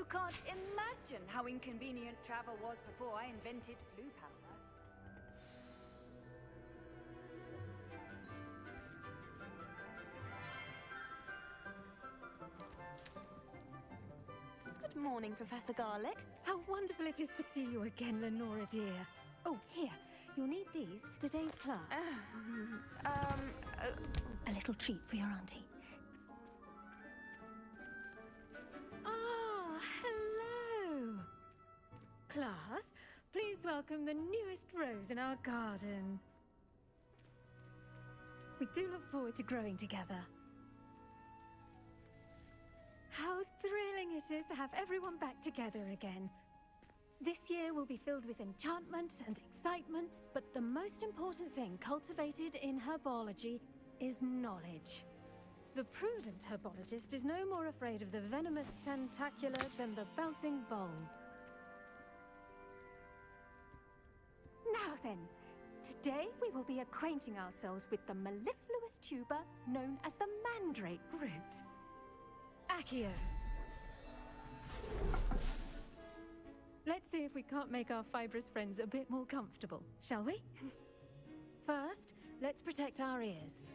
You can't imagine how inconvenient travel was before I invented flu powder. Good morning, Professor Garlic. How wonderful it is to see you again, Lenora dear. Oh, here. You'll need these for today's class. A little treat for your auntie. Ah, hello. Class, please welcome the newest rose in our garden. We do look forward to growing together. How thrilling it is to have everyone back together again. This year will be filled with enchantment and excitement, but the most important thing cultivated in herbology is knowledge. The prudent herbologist is no more afraid of the venomous tentacular than the bouncing bulb. Now then, today we will be acquainting ourselves with the mellifluous tuber known as the mandrake root. Accio. Let's see if we can't make our fibrous friends a bit more comfortable, shall we? First, let's protect our ears.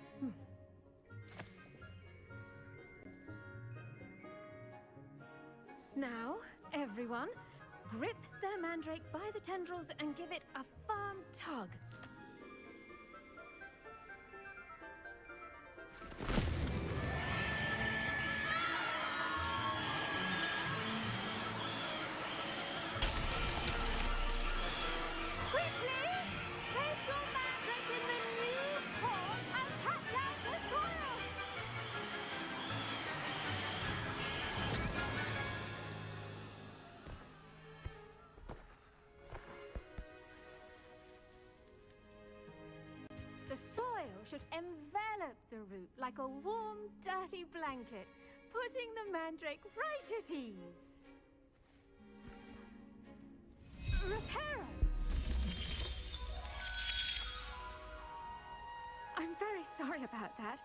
Now, everyone, grip their mandrake by the tendrils and give it a firm tug. The soil should envelop the root like a warm, dirty blanket, putting the mandrake right at ease. Reparo! I'm very sorry about that.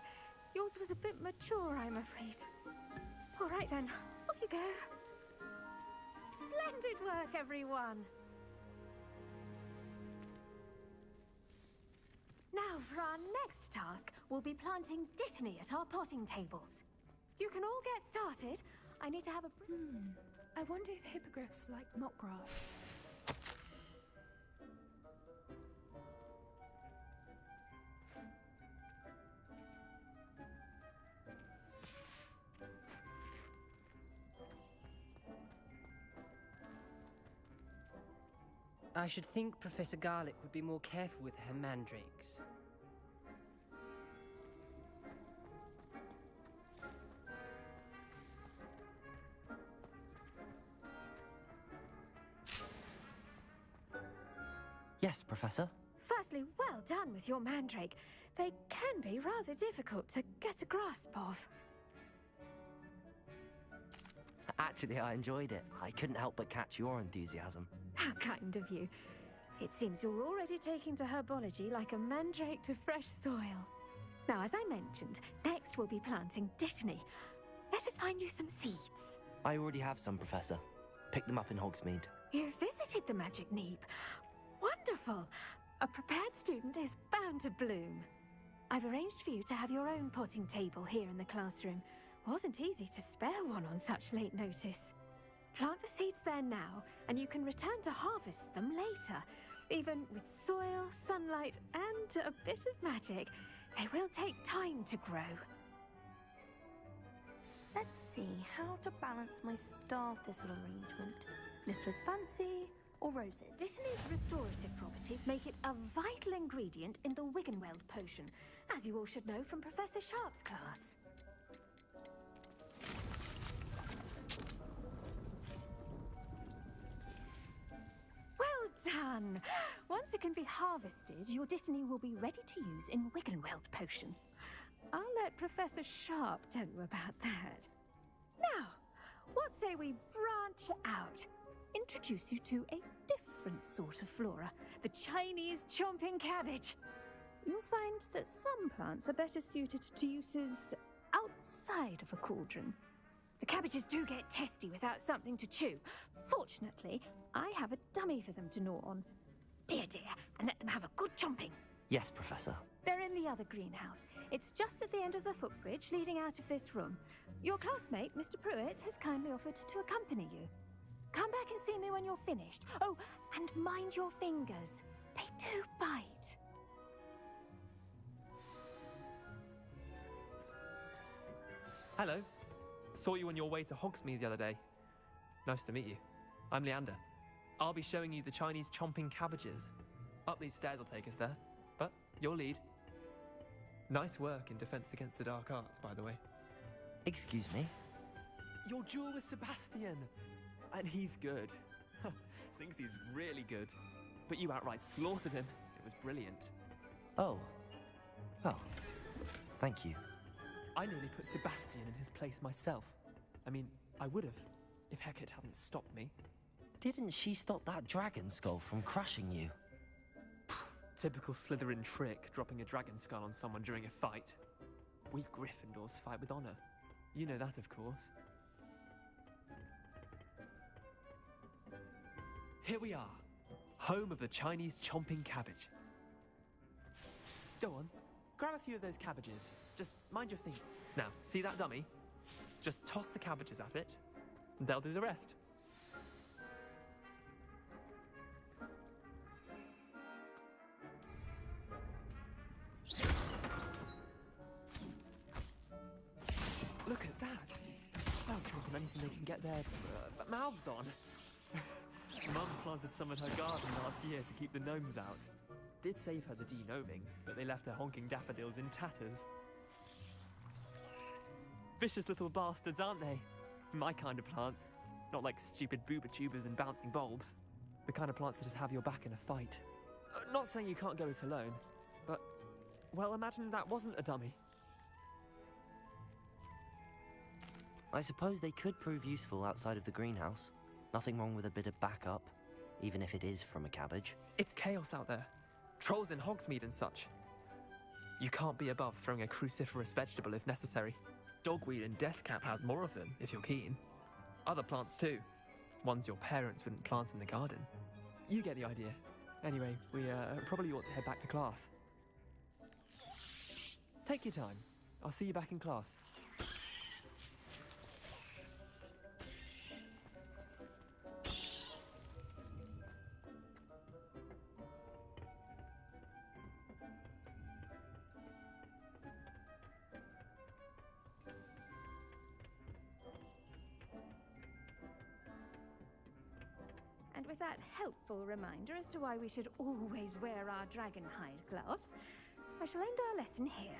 Yours was a bit mature, I'm afraid. All right then, off you go. Splendid work, everyone! Now, for our next task, we'll be planting dittany at our potting tables. You can all get started. I need to have a... I wonder if hippogriffs like mock grass. I should think Professor Garlic would be more careful with her mandrakes. Yes, Professor. Firstly, well done with your mandrake. They can be rather difficult to get a grasp of. Actually, I enjoyed it. I couldn't help but catch your enthusiasm. How kind of you. It seems you're already taking to herbology like a mandrake to fresh soil. Now, as I mentioned, next we'll be planting dittany. Let us find you some seeds. I already have some, Professor. Picked them up in Hogsmeade. You visited the Magic Neep. Wonderful! A prepared student is bound to bloom. I've arranged for you to have your own potting table here in the classroom. Wasn't easy to spare one on such late notice. Plant the seeds there now, and you can return to harvest them later. Even with soil, sunlight, and a bit of magic, they will take time to grow. Let's see how to balance my star thistle arrangement. Niffler's fancy or roses? Dittany's restorative properties make it a vital ingredient in the Wiggenweld potion, as you all should know from Professor Sharp's class. Well done! Once it can be harvested, your dittany will be ready to use in Wiggenweld potion. I'll let Professor Sharp tell you about that. Now, what say we branch out? Introduce you to a different sort of flora, the Chinese chomping cabbage. You'll find that some plants are better suited to uses outside of a cauldron. The cabbages do get testy without something to chew. Fortunately, I have a dummy for them to gnaw on. Be a dear and let them have a good chomping. Yes, Professor. They're in the other greenhouse. It's just at the end of the footbridge leading out of this room. Your classmate, Mr. Pruitt, has kindly offered to accompany you. Come back and see me when you're finished. Oh, and mind your fingers. They do bite. Hello. Saw you on your way to Hogsmeade the other day. Nice to meet you. I'm Leander. I'll be showing you the Chinese chomping cabbages. Up these stairs will take us there, but you'll lead. Nice work in Defense Against the Dark Arts, by the way. Excuse me? Your duel with Sebastian! And he's good. Thinks he's really good. But you outright slaughtered him. It was brilliant. Oh. Well, thank you. I nearly put Sebastian in his place myself. I mean, I would have, if Hecate hadn't stopped me. Didn't she stop that dragon skull from crushing you? Typical Slytherin trick, dropping a dragon skull on someone during a fight. We Gryffindors fight with honor. You know that, of course. Here we are, home of the Chinese chomping cabbage. Go on, grab a few of those cabbages. Just mind your feet. Now, see that dummy? Just toss the cabbages at it, and they'll do the rest. Look at that. They'll chomp on anything they can get their mouths on. Mum planted some in her garden last year to keep the gnomes out. Did save her the de-gnoming, but they left her honking daffodils in tatters. Vicious little bastards, aren't they? My kind of plants. Not like stupid booba tubers and bouncing bulbs. The kind of plants that'd have your back in a fight. Not saying you can't go it alone, but, well, imagine that wasn't a dummy. I suppose they could prove useful outside of the greenhouse. Nothing wrong with a bit of backup, even if it is from a cabbage. It's chaos out there. Trolls in Hogsmeade and such. You can't be above throwing a cruciferous vegetable if necessary. Dogweed and deathcap has more of them, if you're keen. Other plants too. Ones your parents wouldn't plant in the garden. You get the idea. Anyway, we probably ought to head back to class. Take your time. I'll see you back in class. And with that helpful reminder as to why we should always wear our dragonhide gloves, I shall end our lesson here.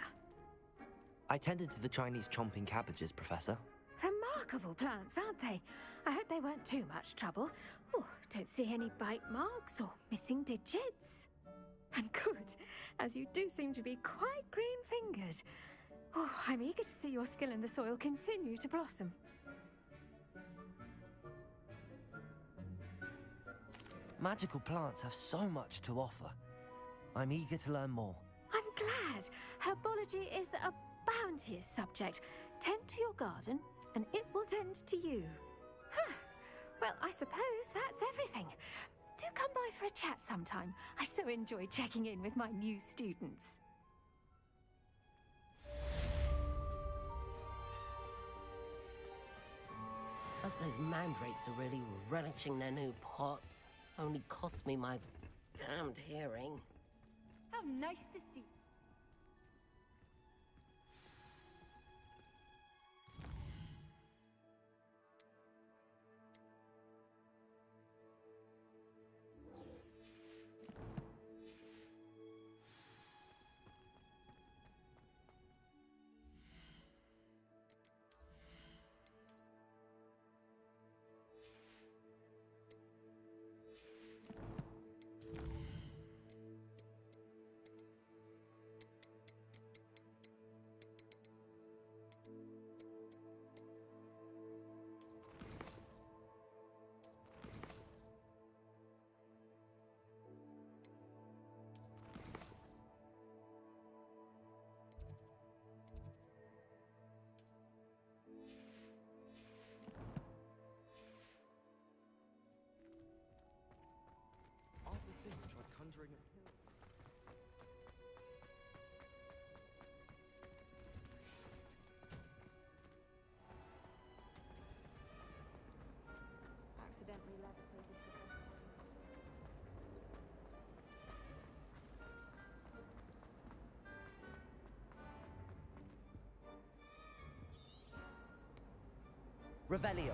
I tended to the Chinese chomping cabbages, Professor. Remarkable plants, aren't they? I hope they weren't too much trouble. Oh, don't see any bite marks or missing digits. And good, as you do seem to be quite green-fingered. Oh, I'm eager to see your skill in the soil continue to blossom. Magical plants have so much to offer. I'm eager to learn more. I'm glad. Herbology is a bounteous subject. Tend to your garden, and it will tend to you. Huh. Well, I suppose that's everything. Do come by for a chat sometime. I so enjoy checking in with my new students. Hope those mandrakes are really relishing their new pots. Only cost me my damned hearing. How nice to see. Revelio.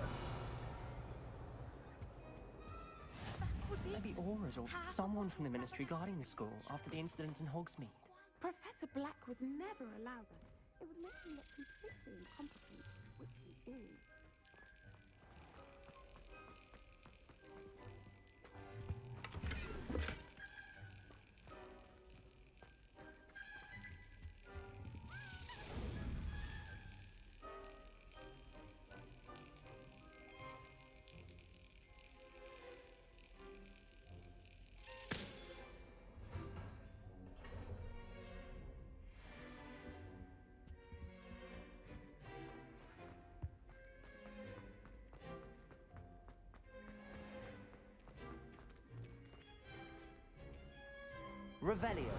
Maybe Aura's or someone from the Ministry guarding the school after the incident in Hogsmeade. Professor Black would never allow that. It would make him look completely incompetent, which he is. Revelio.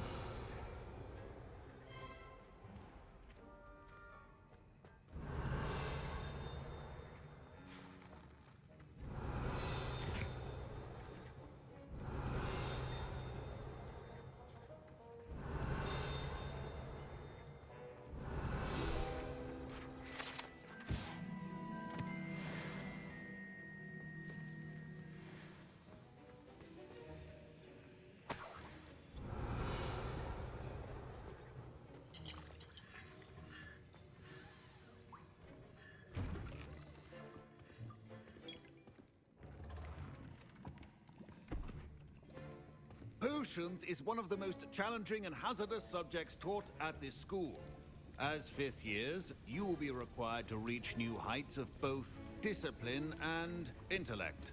Potions is one of the most challenging and hazardous subjects taught at this school. As fifth years, you will be required to reach new heights of both discipline and intellect.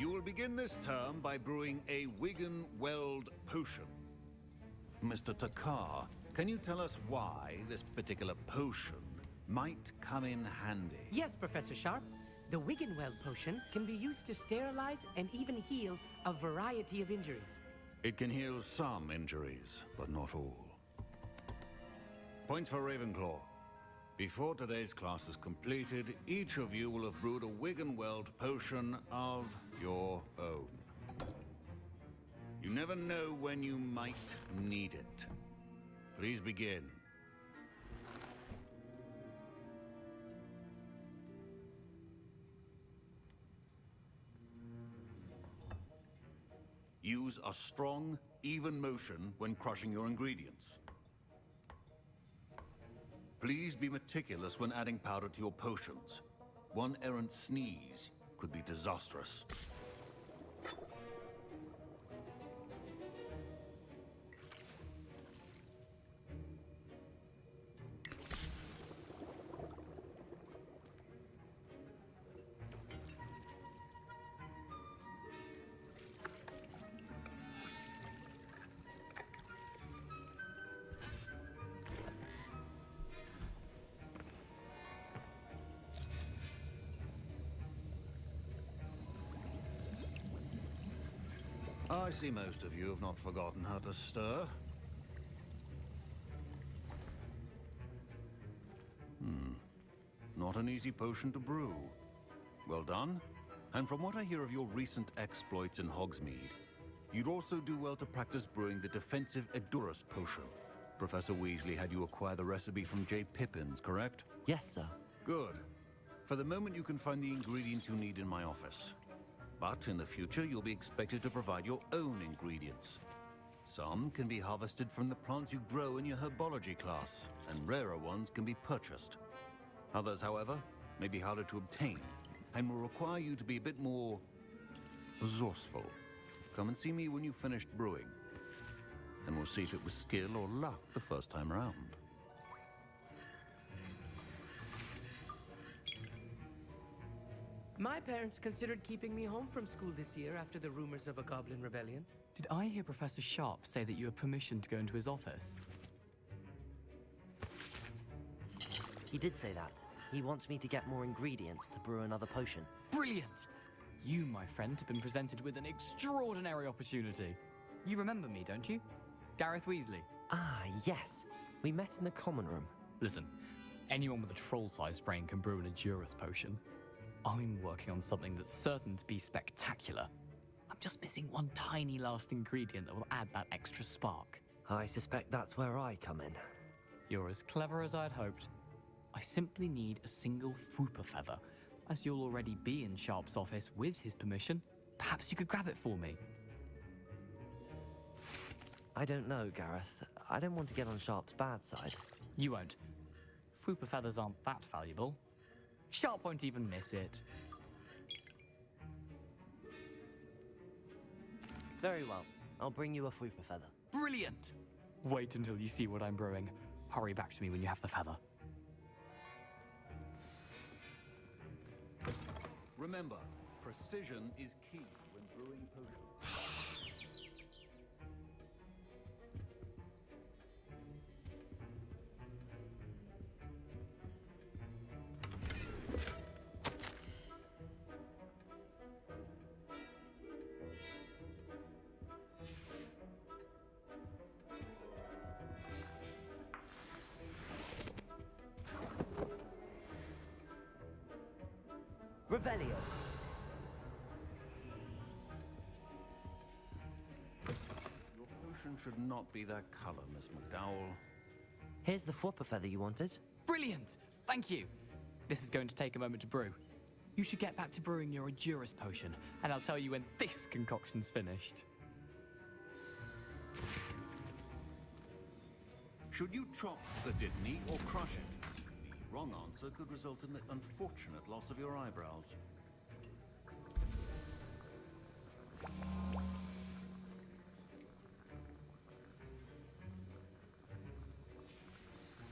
You will begin this term by brewing a Wigan Weld potion. Mr. Takar, can you tell us why this particular potion might come in handy? Yes, Professor Sharp. The Wiggenweld potion can be used to sterilize and even heal a variety of injuries. It can heal some injuries, but not all. Points for Ravenclaw. Before today's class is completed, each of you will have brewed a Wiggenweld potion of your own. You never know when you might need it. Please begin. Use a strong, even motion when crushing your ingredients. Please be meticulous when adding powder to your potions. One errant sneeze could be disastrous. I see most of you have not forgotten how to stir. Not an easy potion to brew. Well done. And from what I hear of your recent exploits in Hogsmeade, you'd also do well to practice brewing the defensive Edurus potion. Professor Weasley had you acquire the recipe from J. Pippins, correct? Yes, sir. Good. For the moment, you can find the ingredients you need in my office. But in the future, you'll be expected to provide your own ingredients. Some can be harvested from the plants you grow in your herbology class, and rarer ones can be purchased. Others, however, may be harder to obtain, and will require you to be a bit more resourceful. Come and see me when you've finished brewing, and we'll see if it was skill or luck the first time around. My parents considered keeping me home from school this year after the rumors of a goblin rebellion. Did I hear Professor Sharp say that you have permission to go into his office? He did say that. He wants me to get more ingredients to brew another potion. Brilliant! You, my friend, have been presented with an extraordinary opportunity. You remember me, don't you? Gareth Weasley. Ah, yes. We met in the common room. Listen, anyone with a troll-sized brain can brew an Edurus potion. I'm working on something that's certain to be spectacular. I'm just missing one tiny last ingredient that will add that extra spark. I suspect that's where I come in. You're as clever as I'd hoped. I simply need a single Fwooper feather. As you'll already be in Sharp's office with his permission, perhaps you could grab it for me. I don't know, Gareth. I don't want to get on Sharp's bad side. You won't. Fwooper feathers aren't that valuable. Sharp won't even miss it. Very well. I'll bring you a Fwooper feather. Brilliant! Wait until you see what I'm brewing. Hurry back to me when you have the feather. Remember, precision is key when brewing potions. Revelio. Your potion should not be that color, Miss McDowell. Here's the Fwooper feather you wanted. Brilliant! Thank you. This is going to take a moment to brew. You should get back to brewing your Adurus potion, and I'll tell you when this concoction's finished. Should you chop the Didney or crush it? The wrong answer could result in the unfortunate loss of your eyebrows.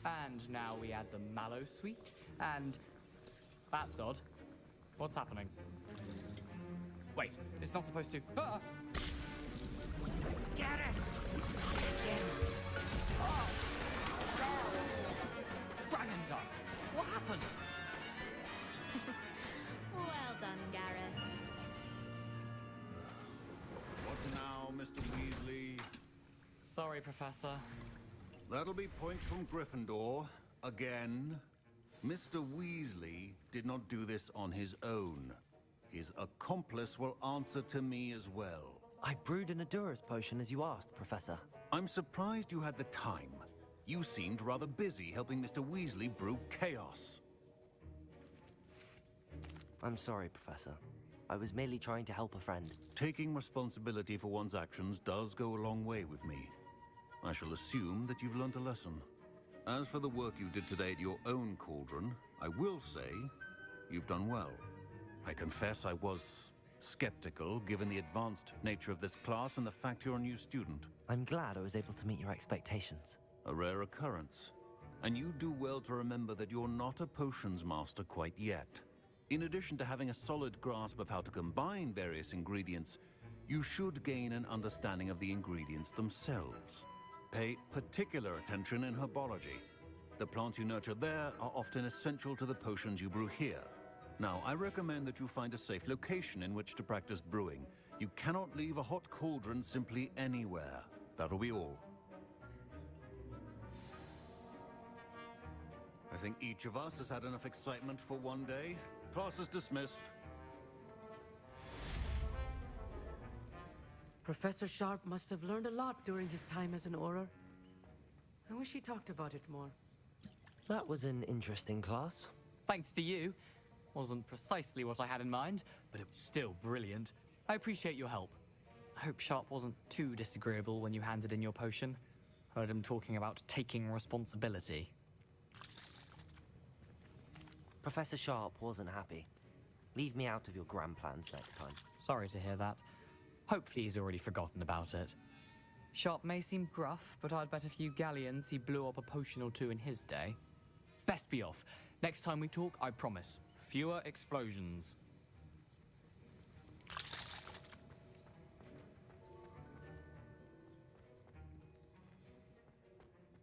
And now we add the mallow sweet, and... That's odd. What's happening? Wait, it's not supposed to... Ah! Get it! Oh! Dragon Duck! What happened? Well done, Gareth. What now, Mr. Weasley? Sorry, Professor. That'll be points from Gryffindor. Again. Mr. Weasley did not do this on his own. His accomplice will answer to me as well. I brewed an Adurus potion as you asked, Professor. I'm surprised you had the time. You seemed rather busy helping Mr. Weasley brew chaos. I'm sorry, Professor. I was merely trying to help a friend. Taking responsibility for one's actions does go a long way with me. I shall assume that you've learnt a lesson. As for the work you did today at your own cauldron, I will say you've done well. I confess I was skeptical, given the advanced nature of this class and the fact you're a new student. I'm glad I was able to meet your expectations. A rare occurrence. And you do well to remember that you're not a potions master quite yet. In addition to having a solid grasp of how to combine various ingredients, you should gain an understanding of the ingredients themselves. Pay particular attention in herbology. The plants you nurture there are often essential to the potions you brew here. Now, I recommend that you find a safe location in which to practice brewing. You cannot leave a hot cauldron simply anywhere. That'll be all. I think each of us has had enough excitement for one day. Class is dismissed. Professor Sharp must have learned a lot during his time as an Auror. I wish he talked about it more. That was an interesting class. Thanks to you. Wasn't precisely what I had in mind, but it was still brilliant. I appreciate your help. I hope Sharp wasn't too disagreeable when you handed in your potion. Heard him talking about taking responsibility. Professor Sharp wasn't happy. Leave me out of your grand plans next time. Sorry to hear that. Hopefully he's already forgotten about it. Sharp may seem gruff, but I'd bet a few galleons he blew up a potion or two in his day. Best be off. Next time we talk, I promise, fewer explosions.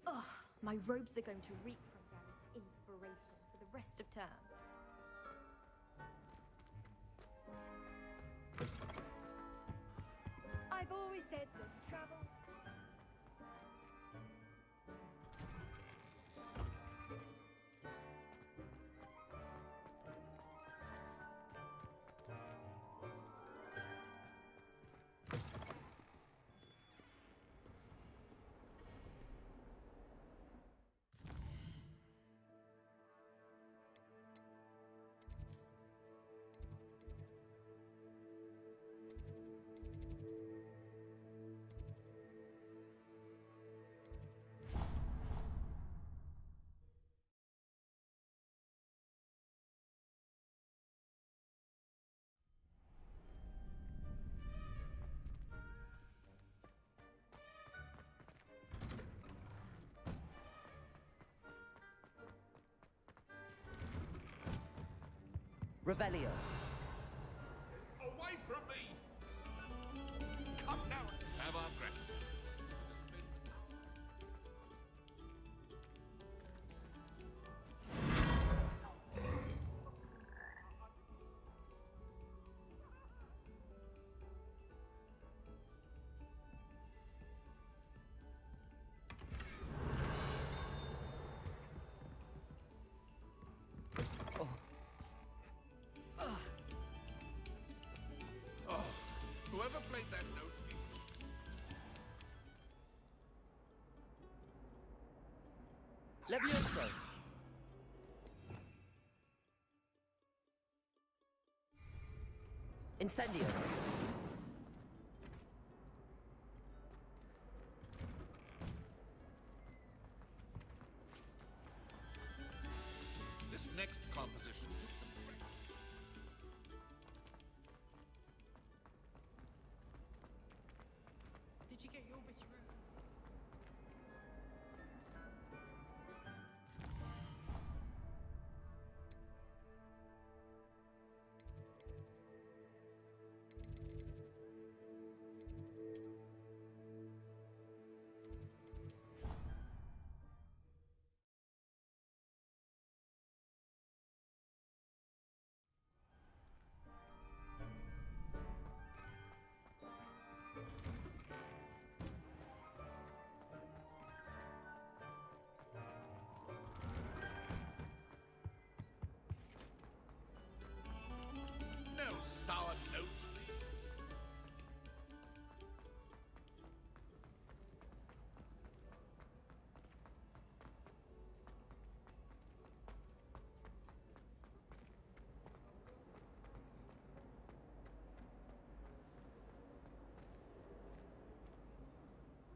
Ugh, my robes are going to reek from Gareth's inspiration for the rest of term. I've always said that travel... Revelio. Away from me! Come now and have our gratitude. Whoever played that note Levioso. Incendio. This next composition took some practice. Did you get your witty room? No sour notes, please.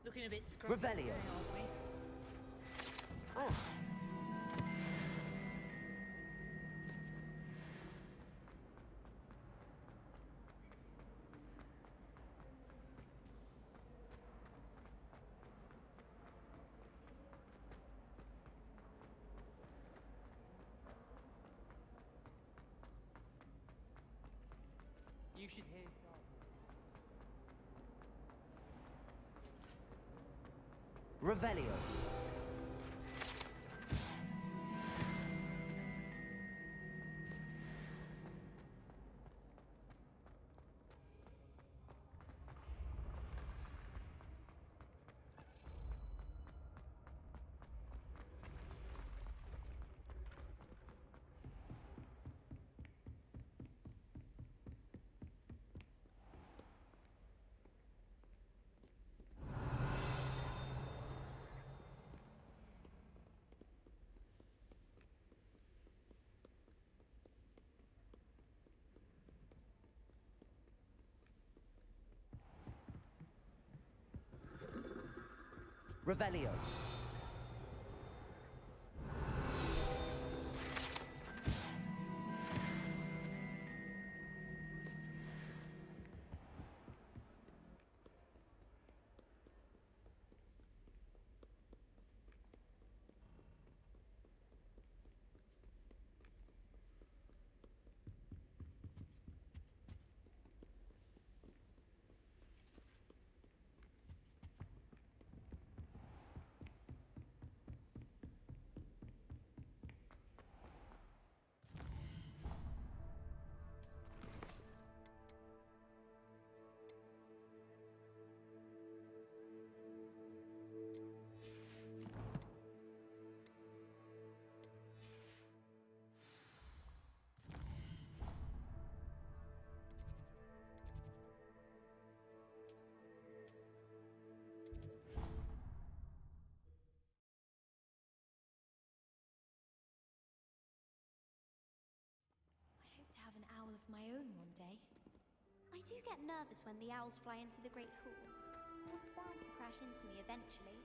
Looking a bit scruffy Revelio. today, aren't we? You should hear. Revelio. Revelio. To have an owl of my own one day. I do get nervous when the owls fly into the Great Hall. They're bound to crash into me eventually.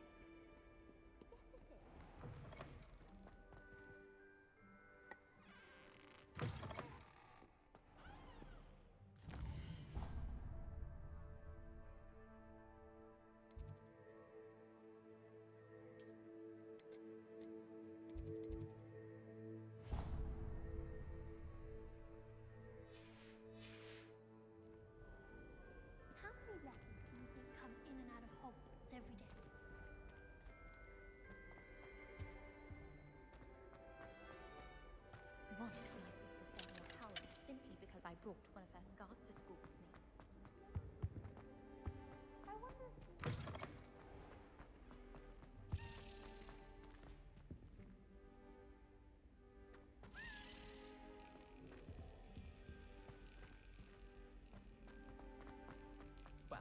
I brought one of her scarves to school with me. I wonder if... Well,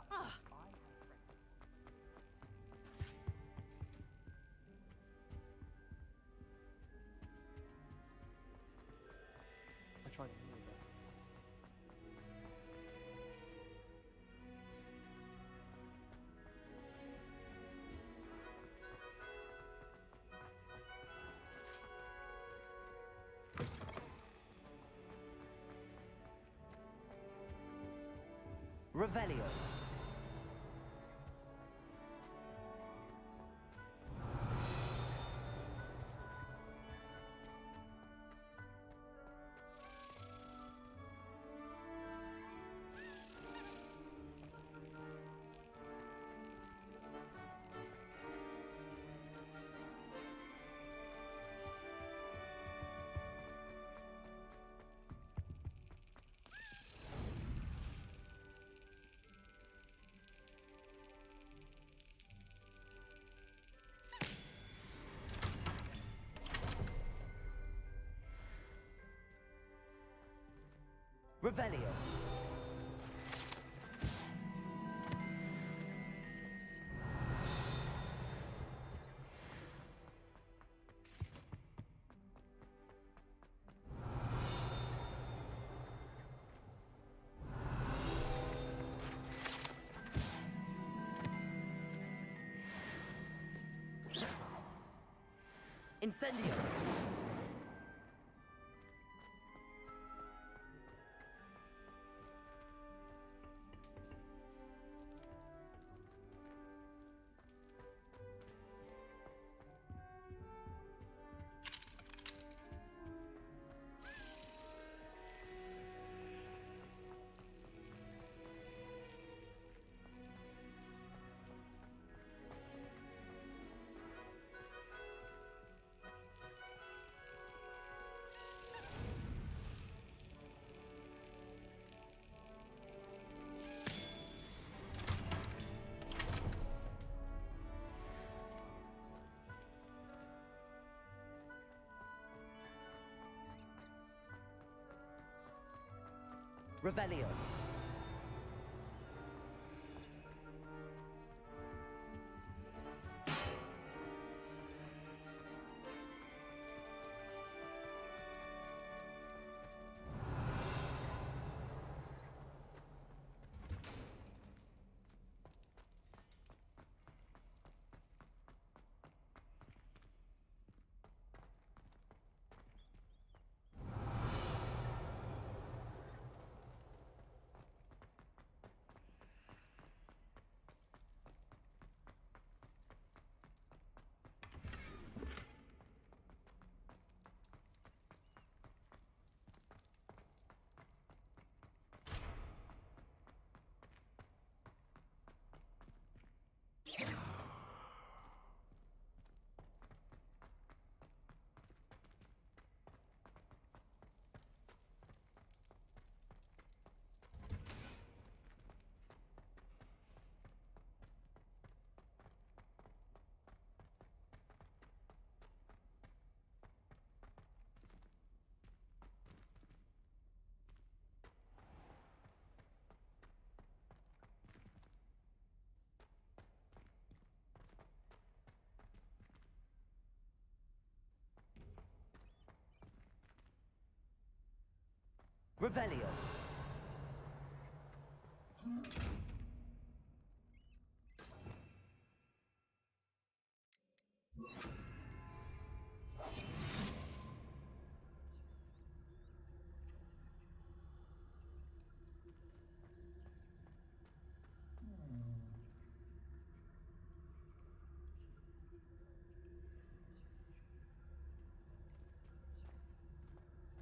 I tried to avoid that. Revelio. Revelio. Incendio. Revelio. Revelio.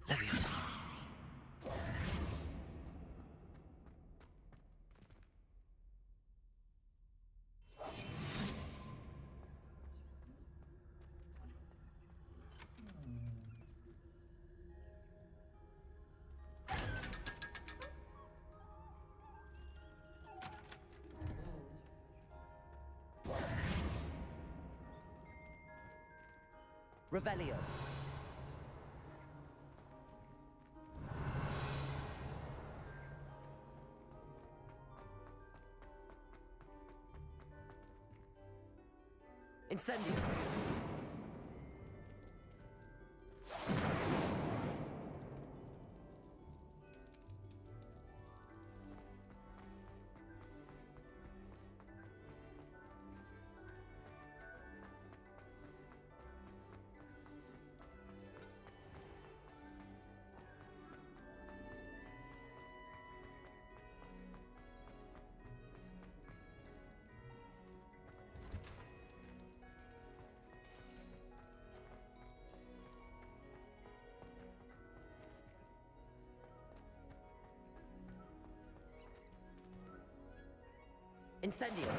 Leviosa. Revelio. Incendio. Incendio.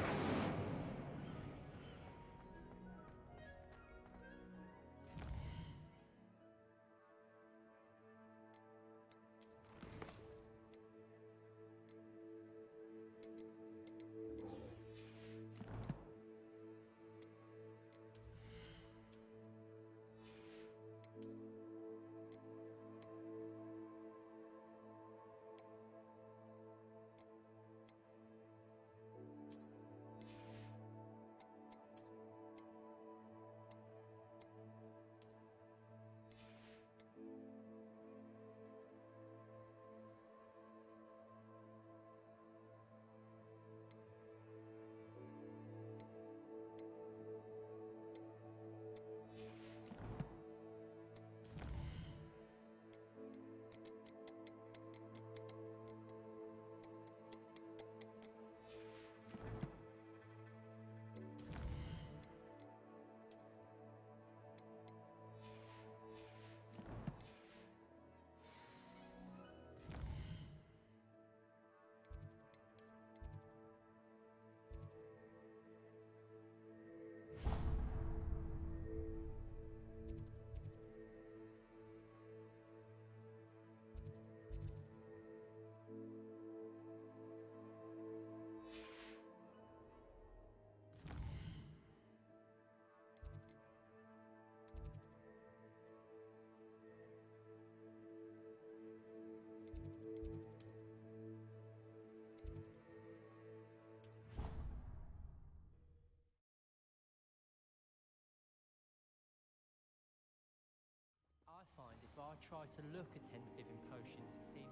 I find if I try to look attentive in potions, it seems...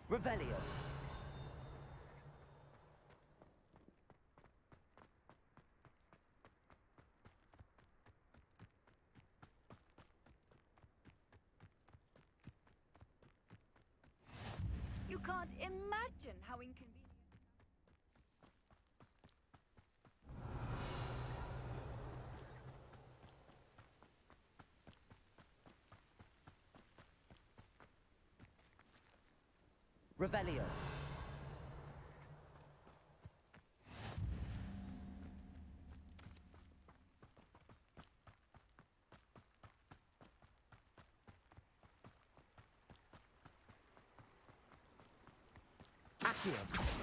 Revelio. You can't imagine how inconvenient. Revelio. Accio.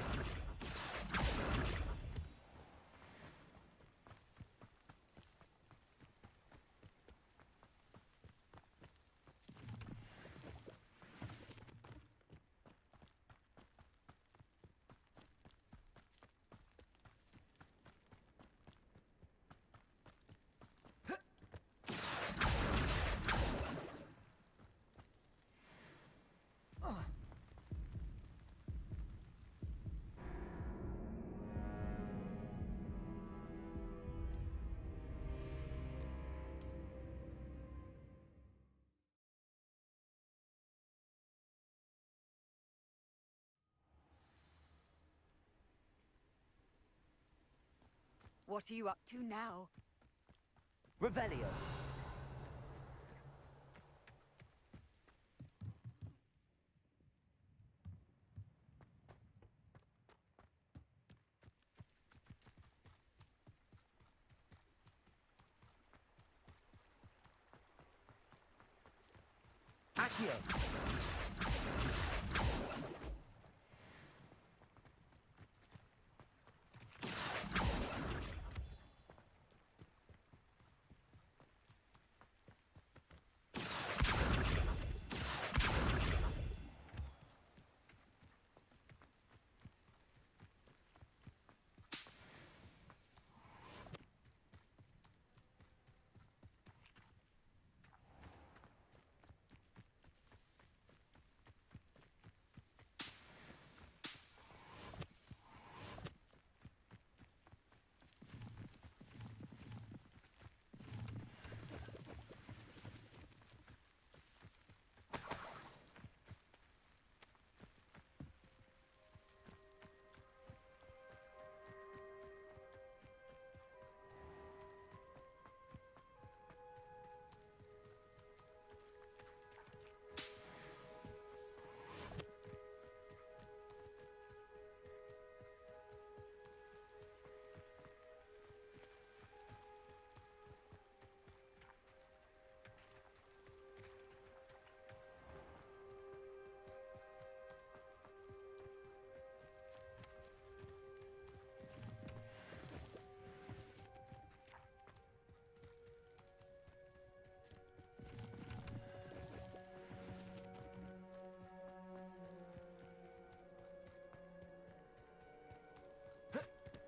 What are you up to now? Revelio. Accio.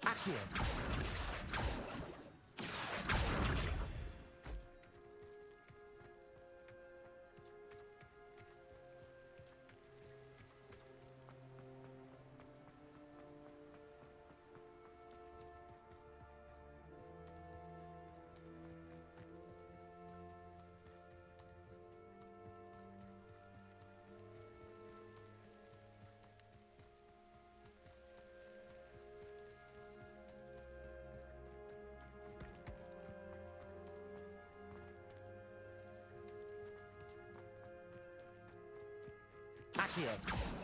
Accio! Accio!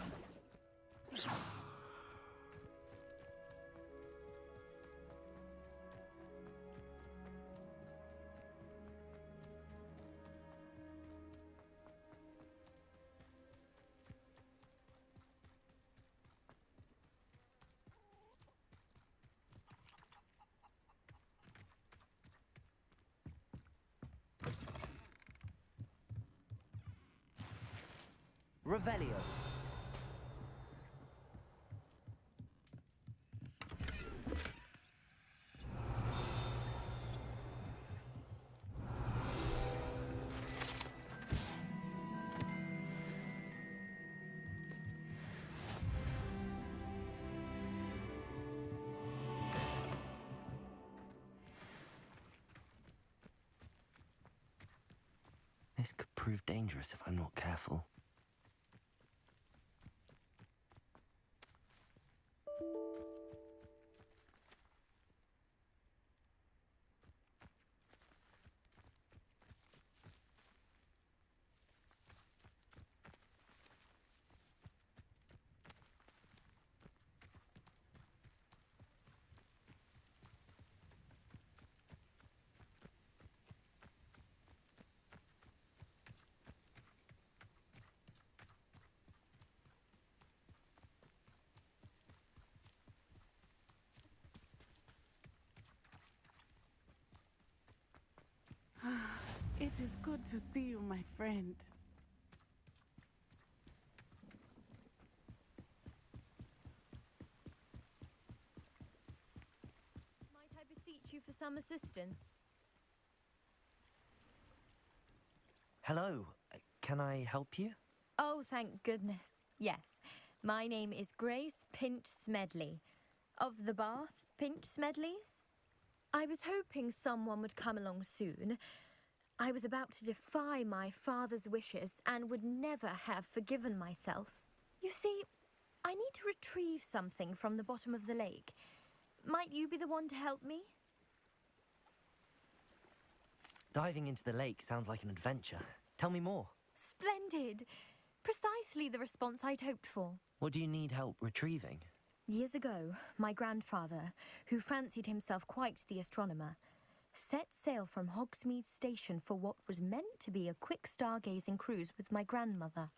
Revelio. This could prove dangerous if I'm not careful. It is good to see you, my friend. Might I beseech you for some assistance? Hello, can I help you? Oh, thank goodness. Yes. My name is Grace Pinch Smedley, of the Bath Pinch Smedleys. I was hoping someone would come along soon. I was about to defy my father's wishes and would never have forgiven myself. You see, I need to retrieve something from the bottom of the lake. Might you be the one to help me? Diving into the lake sounds like an adventure. Tell me more. Splendid! Precisely the response I'd hoped for. What do you need help retrieving? Years ago, my grandfather, who fancied himself quite the astronomer, set sail from Hogsmeade Station for what was meant to be a quick stargazing cruise with my grandmother.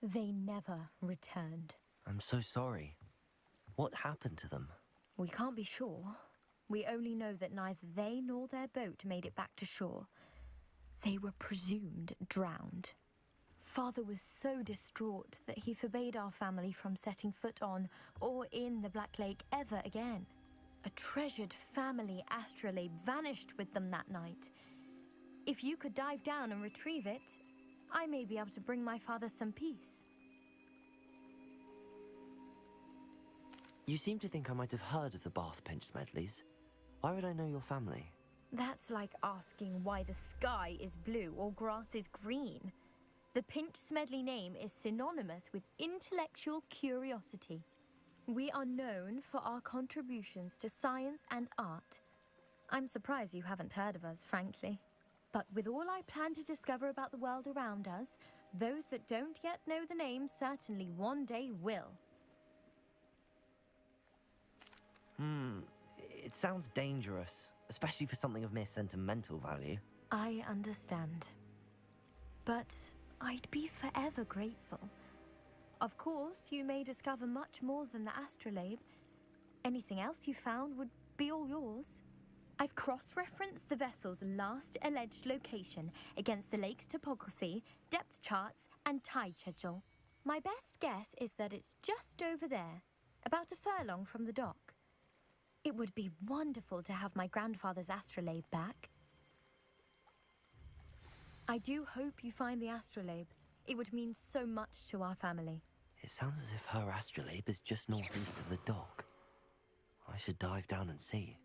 They never returned. I'm so sorry. What happened to them? We can't be sure. We only know that neither they nor their boat made it back to shore. They were presumed drowned. Father was so distraught that he forbade our family from setting foot on or in the Black Lake ever again. A treasured family astrolabe vanished with them that night. If you could dive down and retrieve it, I may be able to bring my father some peace. You seem to think I might have heard of the Bath Pinch Smedleys. Why would I know your family? That's like asking why the sky is blue or grass is green. The Pinch Smedley name is synonymous with intellectual curiosity. We are known for our contributions to science and art. I'm surprised you haven't heard of us, frankly. But with all I plan to discover about the world around us, those that don't yet know the name certainly one day will. It sounds dangerous, especially for something of mere sentimental value. I understand. But I'd be forever grateful. Of course, you may discover much more than the astrolabe. Anything else you found would be all yours. I've cross-referenced the vessel's last alleged location against the lake's topography, depth charts, and tide schedule. My best guess is that it's just over there, about a furlong from the dock. It would be wonderful to have my grandfather's astrolabe back. I do hope you find the astrolabe. It would mean so much to our family. It sounds as if her astrolabe is just northeast of the dock. I should dive down and see.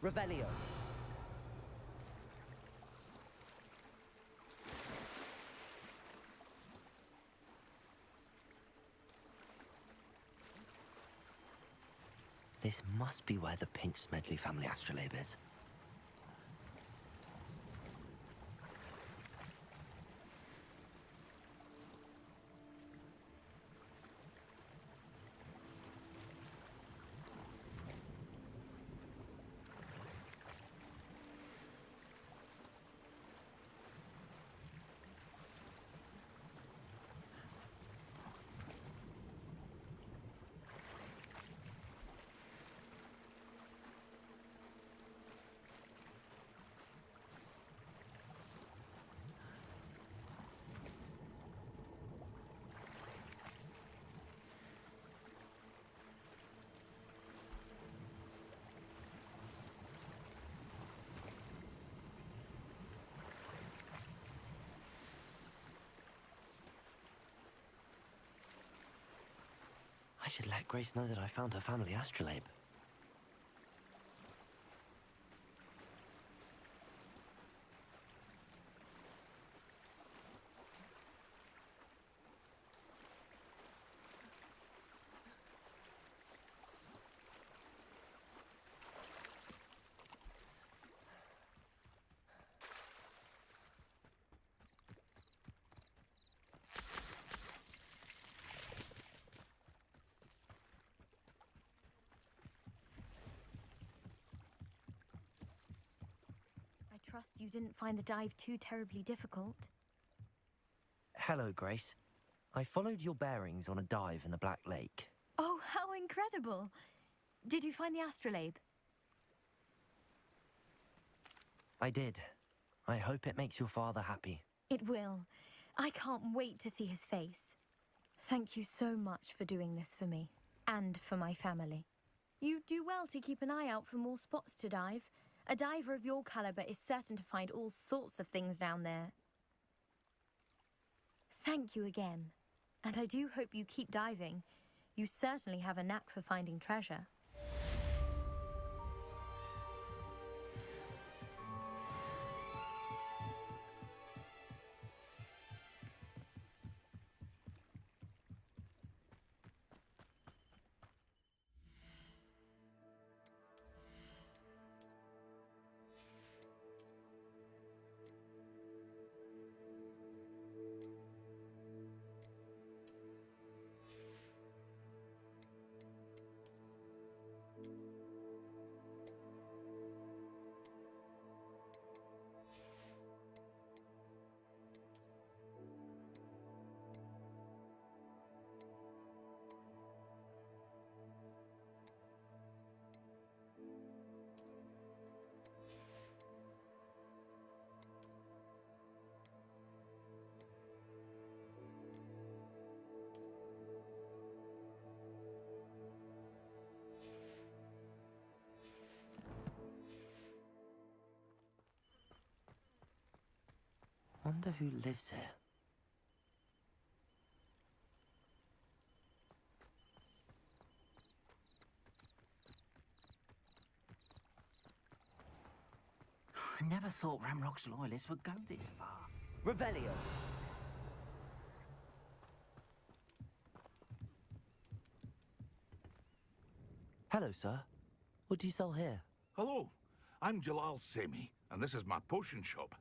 Revelio. This must be where the Pinch Smedley family astrolabe is. I should let Grace know that I found her family astrolabe. I trust you didn't find the dive too terribly difficult. Hello, Grace. I followed your bearings on a dive in the Black Lake. Oh, how incredible! Did you find the astrolabe? I did. I hope it makes your father happy. It will. I can't wait to see his face. Thank you so much for doing this for me, and for my family. You do well to keep an eye out for more spots to dive. A diver of your caliber is certain to find all sorts of things down there. Thank you again. And I do hope you keep diving. You certainly have a knack for finding treasure. Wonder who lives here. I never thought Ramrock's loyalists would go this far. Revelio. Hello, sir. What do you sell here? Hello, I'm Jalal Semi, and this is my potion shop.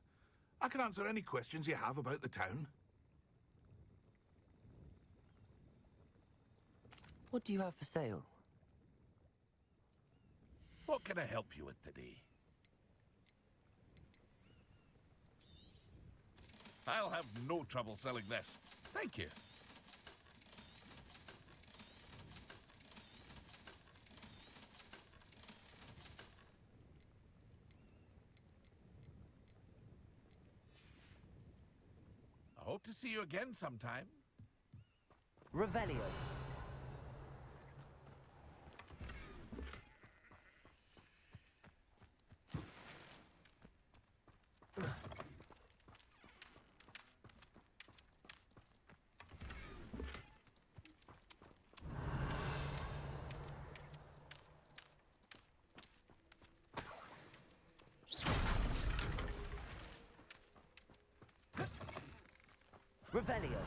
I can answer any questions you have about the town. What do you have for sale? What can I help you with today? I'll have no trouble selling this. Thank you. I hope to see you again sometime. Revelio. Revelio.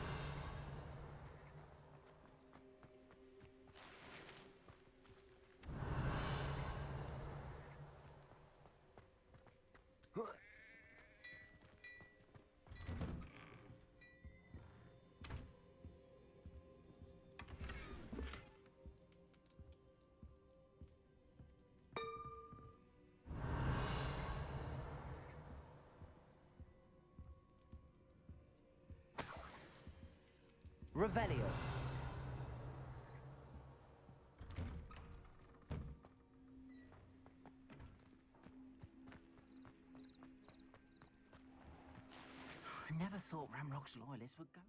Revelio. I never thought Ramrock's loyalists would go.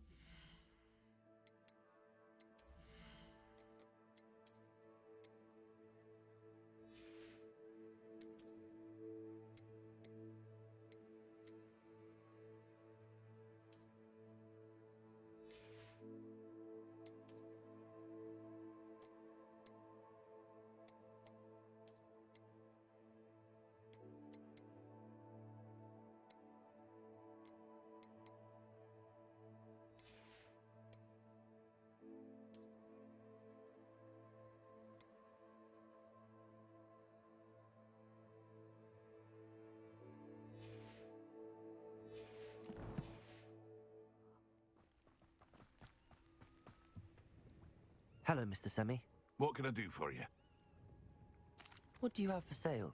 Hello, Mr. Semi. What can I do for you? What do you have for sale?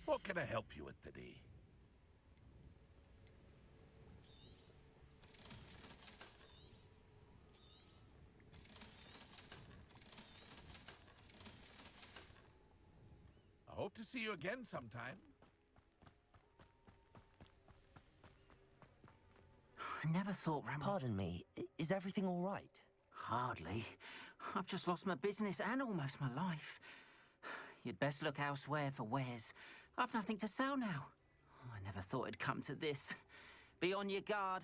What can I help you with today? I hope to see you again sometime. I never thought Ramrock... Pardon me, is everything all right? Hardly. I've just lost my business and almost my life. You'd best look elsewhere for wares. I've nothing to sell now. I never thought it'd come to this. Be on your guard.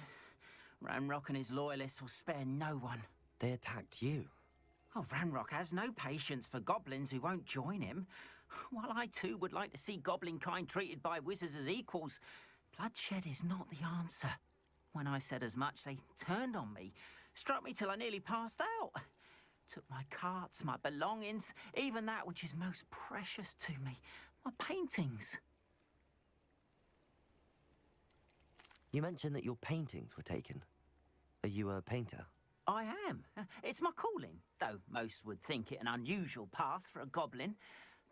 Ramrock and his loyalists will spare no one. They attacked you. Oh, Ramrock has no patience for goblins who won't join him. While I too would like to see goblin kind treated by wizards as equals, bloodshed is not the answer. When I said as much, they turned on me, struck me till I nearly passed out. Took my carts, my belongings, even that which is most precious to me, my paintings. You mentioned that your paintings were taken. Are you a painter? I am. It's my calling, though most would think it an unusual path for a goblin.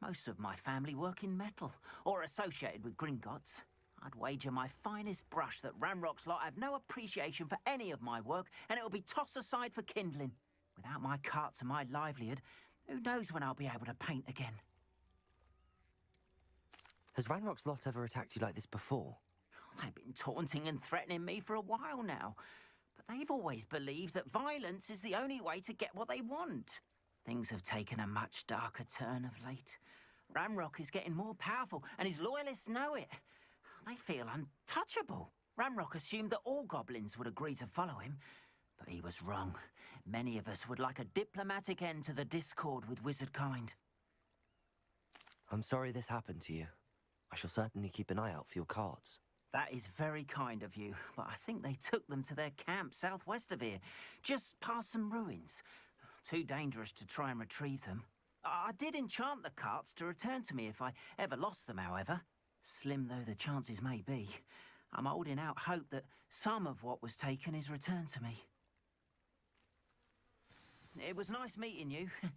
Most of my family work in metal, or associated with Gringotts. I'd wager my finest brush that Ramrock's lot have no appreciation for any of my work, and it'll be tossed aside for kindling. Without my carts and my livelihood, who knows when I'll be able to paint again? Has Ranrock's lot ever attacked you like this before? They've been taunting and threatening me for a while now, but they've always believed that violence is the only way to get what they want. Things have taken a much darker turn of late. Ramrock is getting more powerful, and his loyalists know it. They feel untouchable. Ramrock assumed that all goblins would agree to follow him, but he was wrong. Many of us would like a diplomatic end to the discord with wizard kind. I'm sorry this happened to you. I shall certainly keep an eye out for your cards. That is very kind of you, but I think they took them to their camp southwest of here, just past some ruins. Too dangerous to try and retrieve them. I did enchant the carts to return to me if I ever lost them, however. Slim though the chances may be, I'm holding out hope that some of what was taken is returned to me. It was nice meeting you. I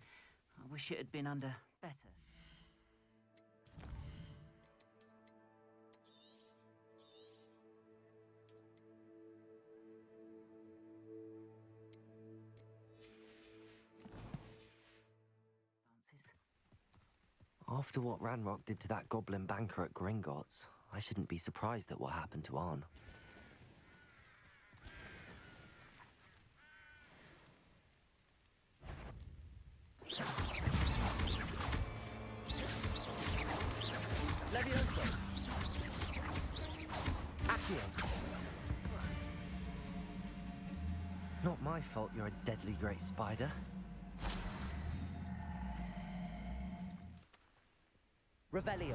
wish it had been under better. After what Ranrock did to that goblin banker at Gringotts, I shouldn't be surprised at what happened to Arn. Levioso! Accio! Not my fault you're a deadly great spider. Revelio!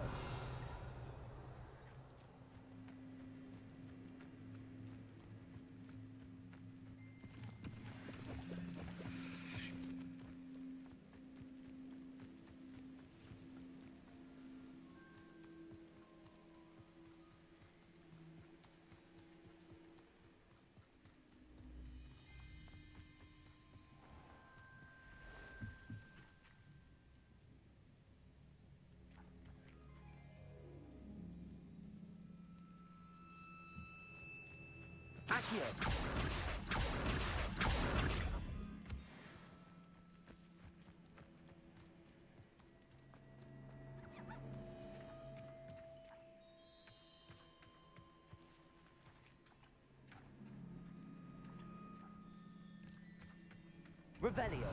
Accio! Revelio!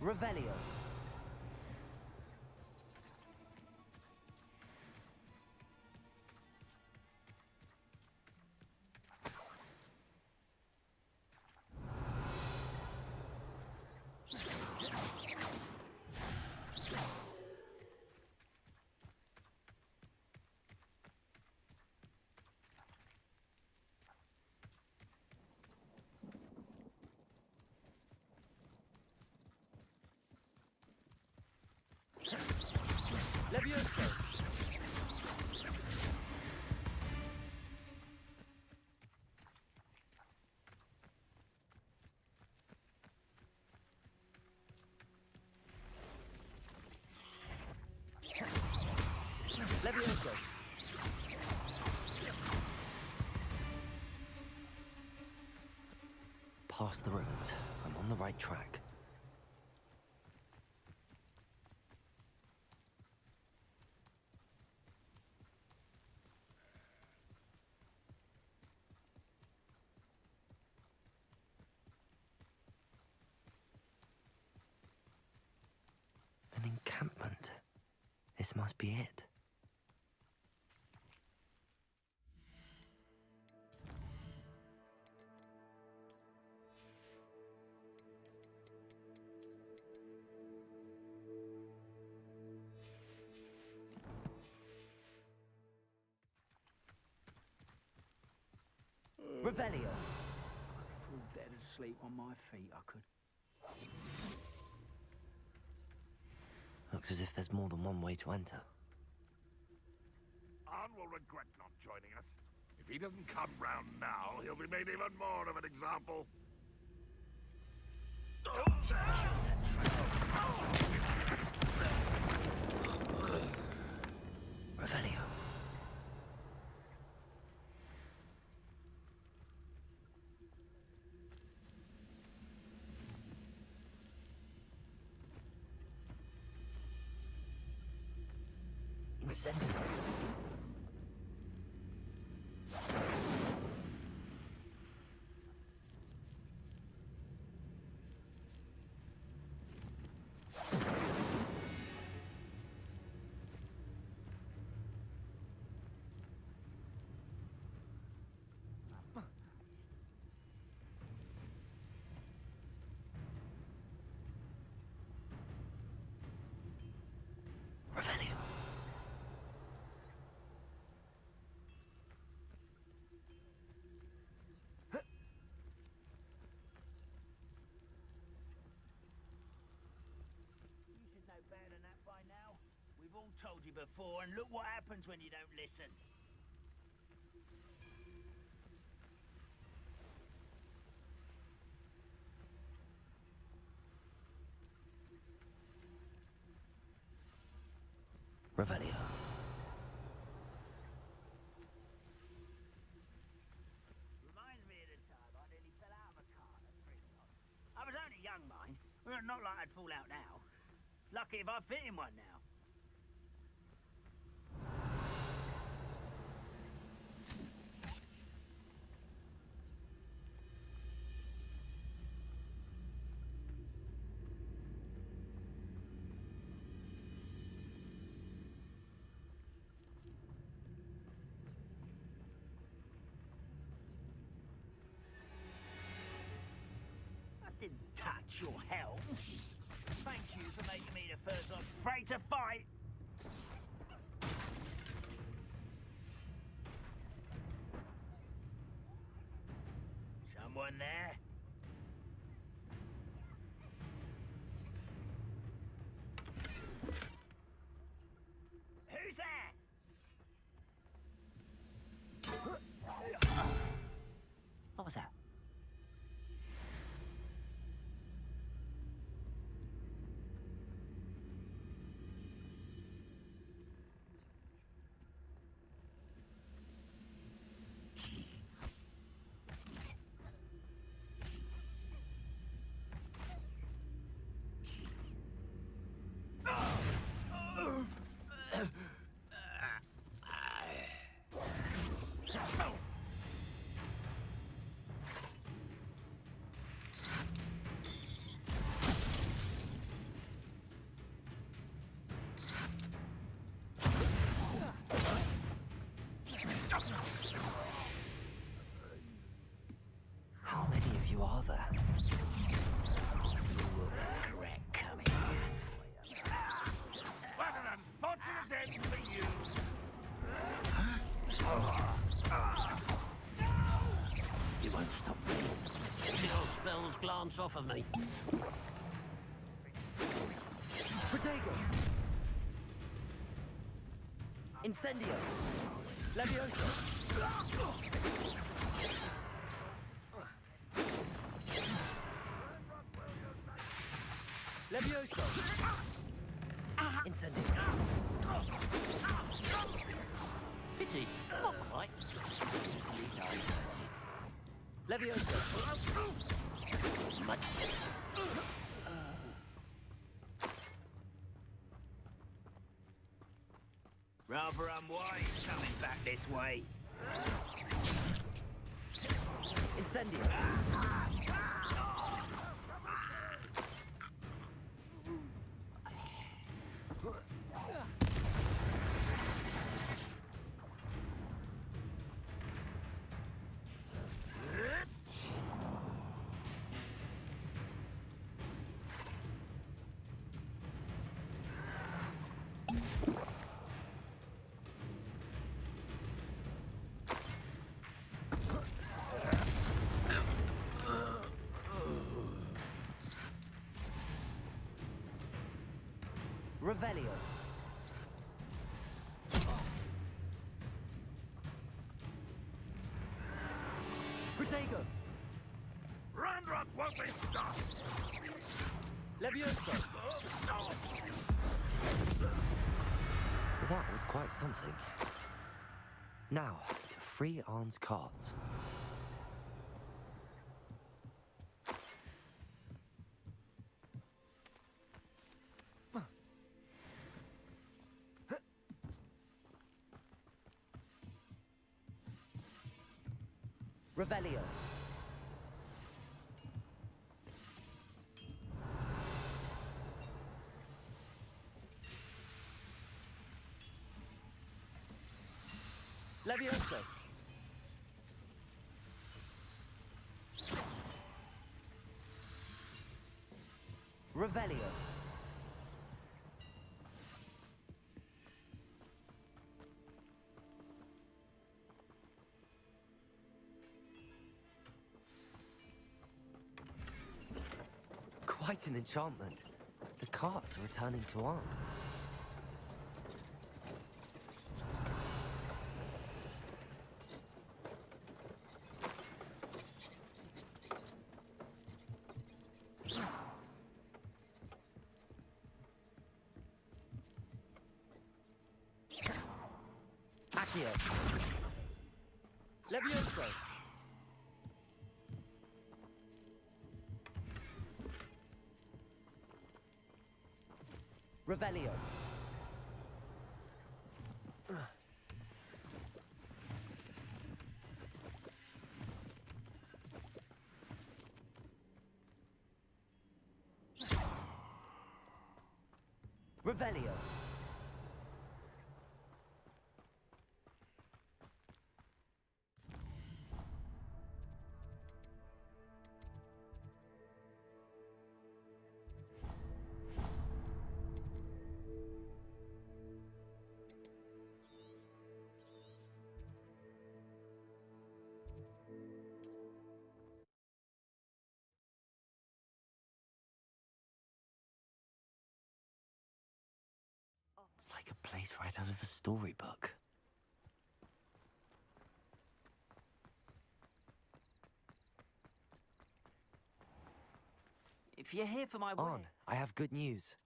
Revelio. Levioso! Levioso! Past the ruins. I'm on the right track. An encampment. This must be it. Revelio. Fall dead asleep on my feet, I could. Looks as if there's more than one way to enter. Arn will regret not joining us. If he doesn't come round now, he'll be made even more of an example. Revelio. Incendio. Revelio. I've told you before, and look what happens when you don't listen. Revelio. Reminds me of the time I nearly fell out of a cart at 3 o'clock. I was only young, mind. Well, not like I'd fall out now. Lucky if I fit in one now. Didn't touch your helm. Thank you for making me the first one afraid to fight. Someone there? Who's there? What was that? How many of you are there? You will regret coming here. What an unfortunate end for you! You won't stop me. Your spells glance off of me. Protego! Incendio! Levioso! Levioso! Incendio! Pity, not quite. Levioso! Much. Rather unwise coming back this way. Incendio! Revelio. Protego. Ranrock won't be stopped! Levioso. That was quite something. Now, to free Arn's cards. Revelio. Levioso. Revelio. Quite an enchantment. The cards are returning to Arn. Accio. Levioso. Revelio. Revelio. It's like a place right out of a storybook. If you're here for my On, I have good news.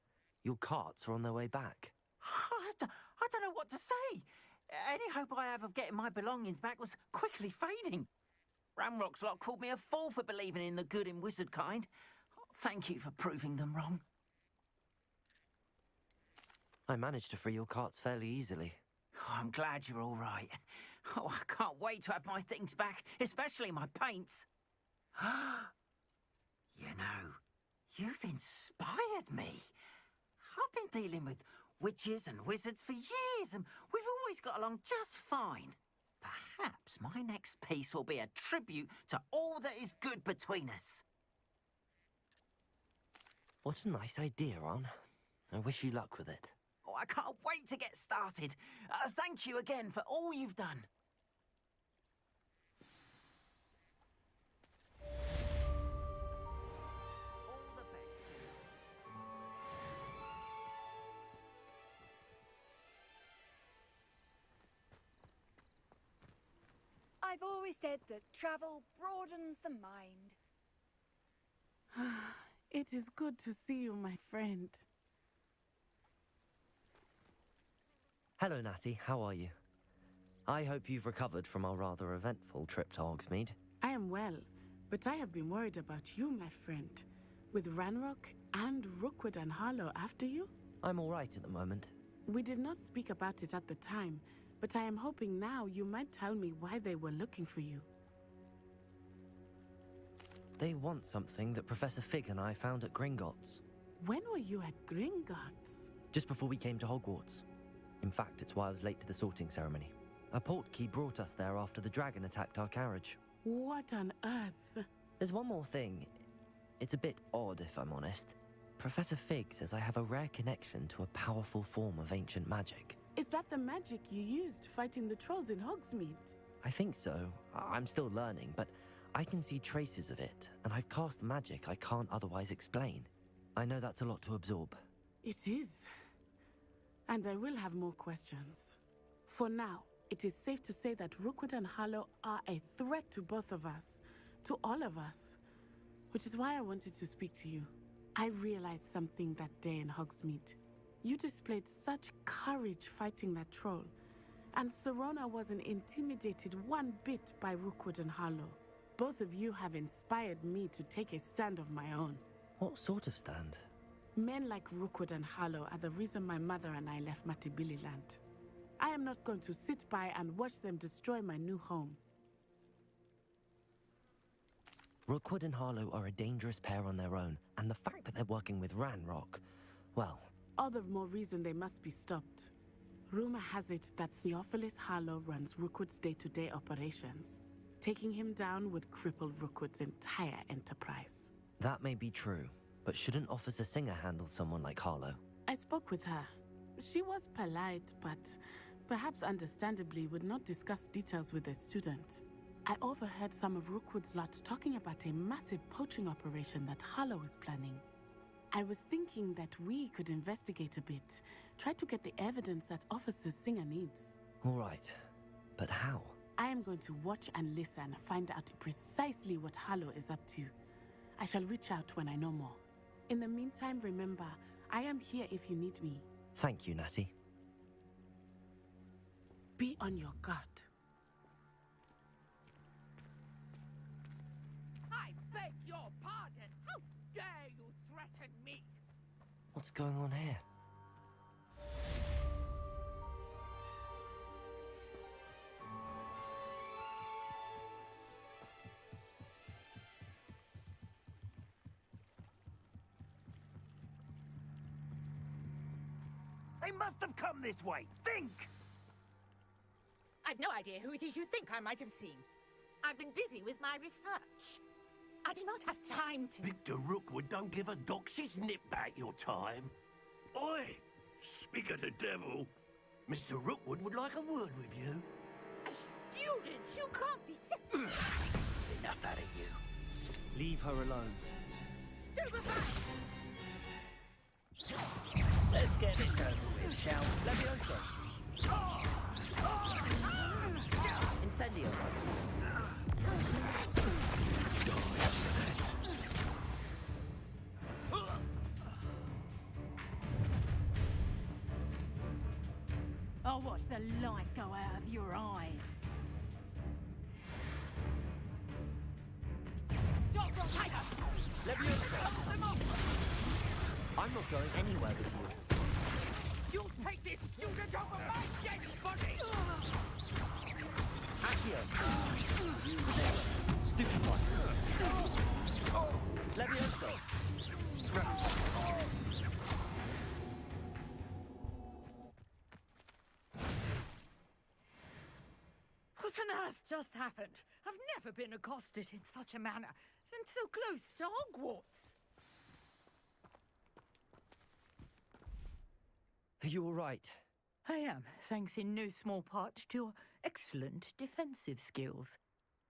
Your carts are on their way back. I don't know what to say. Any hope I have of getting my belongings back was quickly fading. Ramrock's lot called me a fool for believing in the good in wizard kind. Thank you for proving them wrong. I managed to free your carts fairly easily. Oh, I'm glad you're all right. Oh, I can't wait to have my things back, especially my paints. You know, you've inspired me. I've been dealing with witches and wizards for years, and we've always got along just fine. Perhaps my next piece will be a tribute to all that is good between us. What a nice idea, Ron. I wish you luck with it. Oh, I can't wait to get started. Thank you again for all you've done. I've always said that travel broadens the mind. It is good to see you, my friend. Hello, Natty. How are you? I hope you've recovered from our rather eventful trip to Hogsmeade. I am well, but I have been worried about you, my friend. With Ranrock and Rookwood and Harlow after you? I'm all right at the moment. We did not speak about it at the time, but I am hoping now you might tell me why they were looking for you. They want something that Professor Fig and I found at Gringotts. When were you at Gringotts? Just before we came to Hogwarts. In fact, it's why I was late to the sorting ceremony. A portkey brought us there after the dragon attacked our carriage. What on earth? There's one more thing. It's a bit odd, if I'm honest. Professor Fig says I have a rare connection to a powerful form of ancient magic. Is that the magic you used fighting the trolls in Hogsmeade? I think so. I'm still learning, but I can see traces of it, and I've cast magic I can't otherwise explain. I know that's a lot to absorb. It is. And I will have more questions. For now, it is safe to say that Rookwood and Harlow are a threat to both of us, to all of us. Which is why I wanted to speak to you. I realized something that day in Hogsmeade. You displayed such courage fighting that troll, and Serona wasn't intimidated one bit by Rookwood and Harlow. Both of you have inspired me to take a stand of my own. What sort of stand? Men like Rookwood and Harlow are the reason my mother and I left Matibili land. I am not going to sit by and watch them destroy my new home. Rookwood and Harlow are a dangerous pair on their own, and the fact that they're working with Ranrock, well... All the more reason they must be stopped. Rumor has it that Theophilus Harlow runs Rookwood's day-to-day operations. Taking him down would cripple Rookwood's entire enterprise. That may be true, but shouldn't Officer Singer handle someone like Harlow? I spoke with her. She was polite, but perhaps understandably would not discuss details with a student. I overheard some of Rookwood's lot talking about a massive poaching operation that Harlow is planning. I was thinking that we could investigate a bit, try to get the evidence that Officer Singer needs. All right, but how? I am going to watch and listen, find out precisely what Harlow is up to. I shall reach out when I know more. In the meantime, remember, I am here if you need me. Thank you, Natty. Be on your gut. I beg your pardon. How dare you threaten me? What's going on here? They must have come this way. Think! I've no idea who it is you think I might have seen. I've been busy with my research. I do not have time to... Victor Rookwood don't give a doxy's nip back your time. Oi! Speak of the devil. Mr. Rookwood would like a word with you. A student? You can't be serious. Enough out of you. Leave her alone. Stupefy! Let's get this over with, shall we? Levioso! Incendio! I'll watch the light go out of your eyes. Stop, Rotator! Leviosa! I'm not going anywhere with you. You'll take this student over my dead body! Accio! Stupefy! Leviosa! What on earth just happened? I've never been accosted in such a manner, and so close to Hogwarts. Are you all right? I am, thanks in no small part to your excellent defensive skills.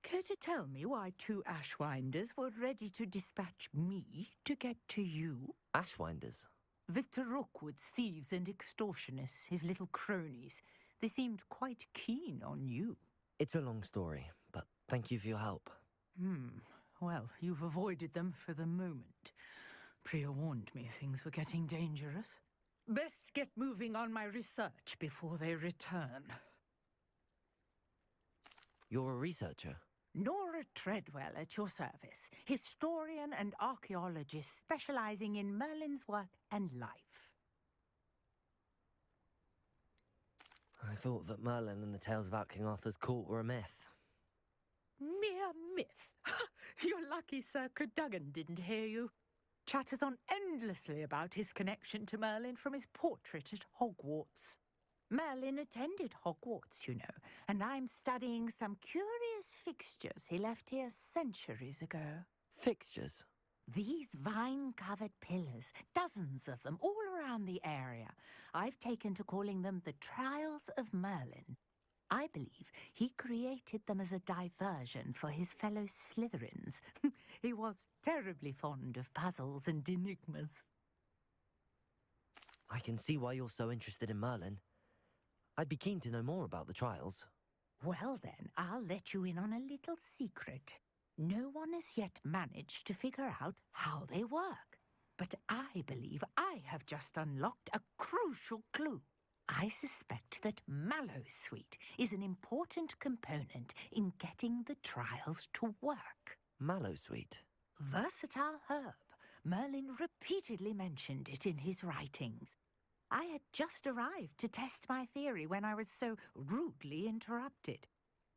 Care to tell me why two Ashwinders were ready to dispatch me to get to you? Ashwinders? Victor Rookwood's thieves and extortionists, his little cronies. They seemed quite keen on you. It's a long story, but thank you for your help. Well, you've avoided them for the moment. Priya warned me things were getting dangerous. Best get moving on my research before they return. You're a researcher? Nora Treadwell at your service, historian and archaeologist specializing in Merlin's work and life. I thought that Merlin and the tales about King Arthur's court were a myth. Mere myth? You're lucky Sir Cadogan didn't hear you. Chatters on endlessly about his connection to Merlin from his portrait at Hogwarts. Merlin attended Hogwarts, you know, and I'm studying some curious fixtures he left here centuries ago. Fixtures? These vine-covered pillars, dozens of them, all around the area. I've taken to calling them the Trials of Merlin. I believe he created them as a diversion for his fellow Slytherins. He was terribly fond of puzzles and enigmas. I can see why you're so interested in Merlin. I'd be keen to know more about the trials. Well then, I'll let you in on a little secret. No one has yet managed to figure out how they work. But I believe I have just unlocked a crucial clue. I suspect that Mallowsweet is an important component in getting the trials to work. Mallowsweet? Versatile herb. Merlin repeatedly mentioned it in his writings. I had just arrived to test my theory when I was so rudely interrupted.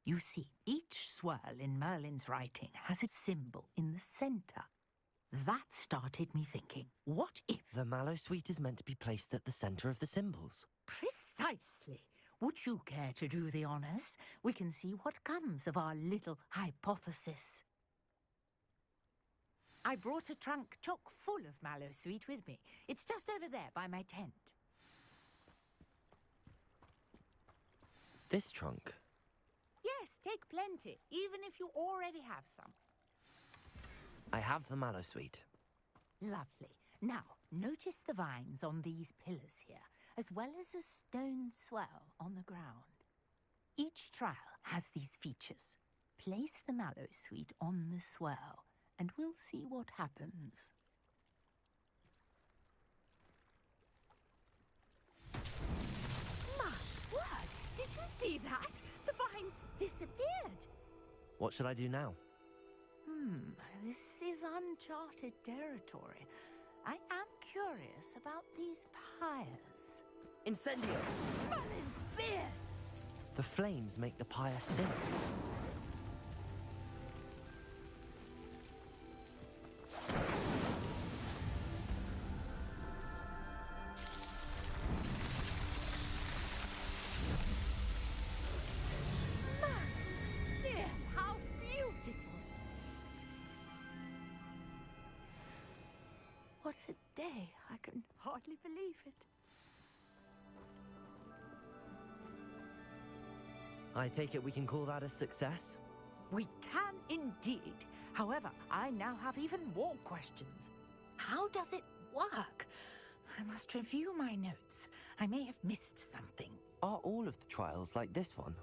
You see, each swirl in Merlin's writing has its symbol in the center. That started me thinking, what if... The Mallowsweet is meant to be placed at the center of the symbols. Precisely. Would you care to do the honors? We can see what comes of our little hypothesis. I brought a trunk chock full of Mallowsweet with me. It's just over there by my tent. This trunk? Yes, take plenty, even if you already have some. I have the Mallowsweet. Lovely. Now, notice the vines on these pillars here, as well as a stone swell on the ground. Each trial has these features. Place the Mallowsweet on the swell, and we'll see what happens. My word! Did you See that? The vines disappeared. What should I do now? This is uncharted territory. I am curious about these pyres. Incendio! Mullins' beard! The flames make the pyre sink. Mullins' beard! How beautiful! What a day. I can hardly believe it. I take it we can call that a success? We can indeed. However, I now have even more questions. How does it work? I must review my notes. I may have missed something. Are all of the trials like this one?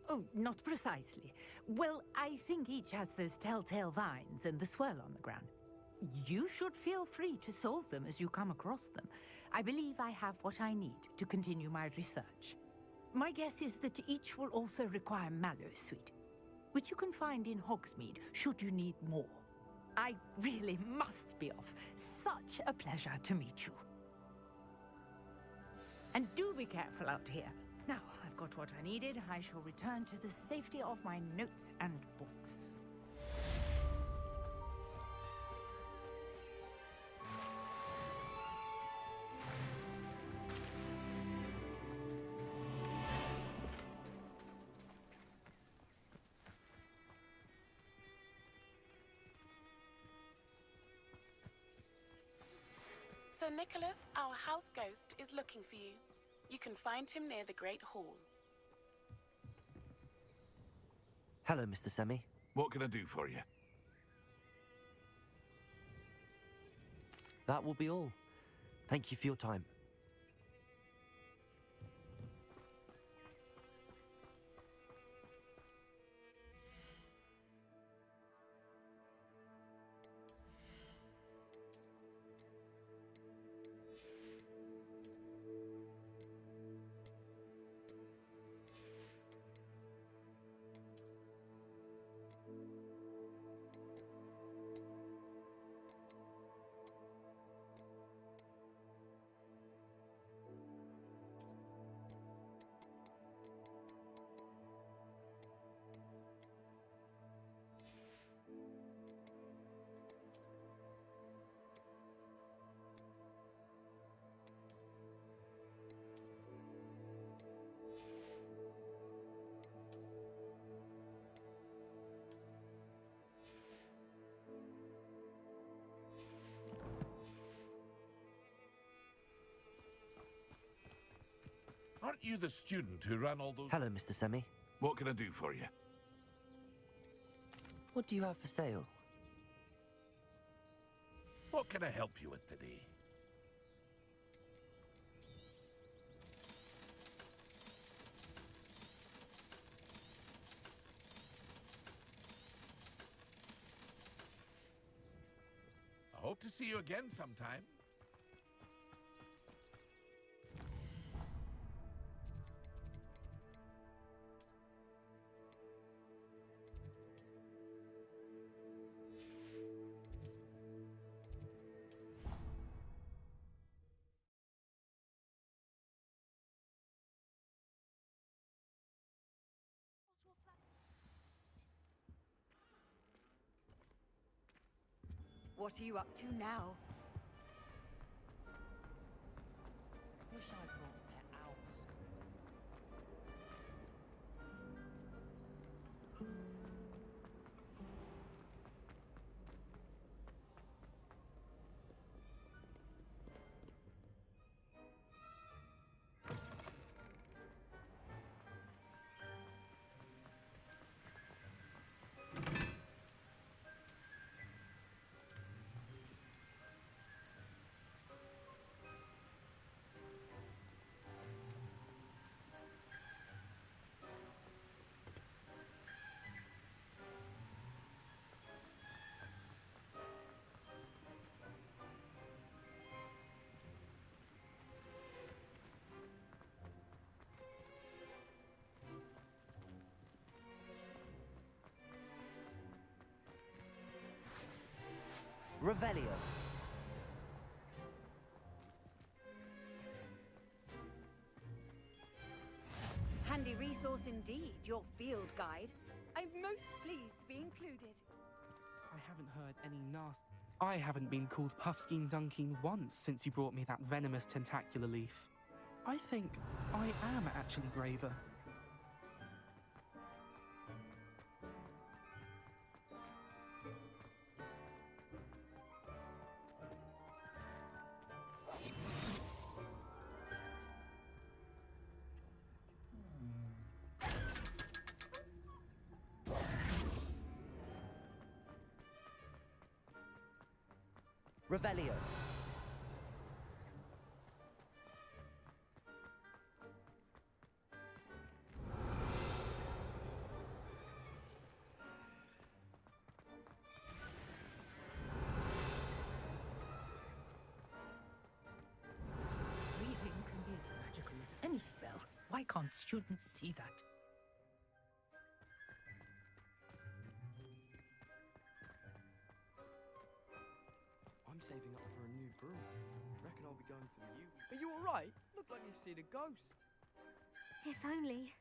Oh, not precisely. Well, I think each has those telltale vines and the swirl on the ground. You should feel free to solve them as you come across them. I believe I have what I need to continue my research. My guess is that each will also require mallowsweet, which you can find in Hogsmeade should you need more. I really must be off. Such a pleasure to meet you. And do be careful out here. Now, I've got what I needed. I shall return to the safety of my notes and books. Sir Nicholas, our house ghost, is looking for you. You can find him near the Great Hall. Hello, Mr. Semi. What can I do for you? That will be all. Thank you for your time. Aren't you the student who ran all those... Hello, Mr. Semi. What can I do for you? What do you have for sale? What can I help you with today? I hope to see you again sometime. What are you up to now? Wish I brought pet owls. Revelio. Handy resource indeed, your field guide. I'm most pleased to be included. I haven't heard any nasty. I haven't been called Puffskein Dunkeen once since you brought me that venomous tentacular leaf. I think I am actually braver. Revelio. Reading can be as magical as any spell. Why can't students see that? I'm saving up for a new broom. Reckon I'll be going for the U. Are you alright? Look like you've seen a ghost. If only.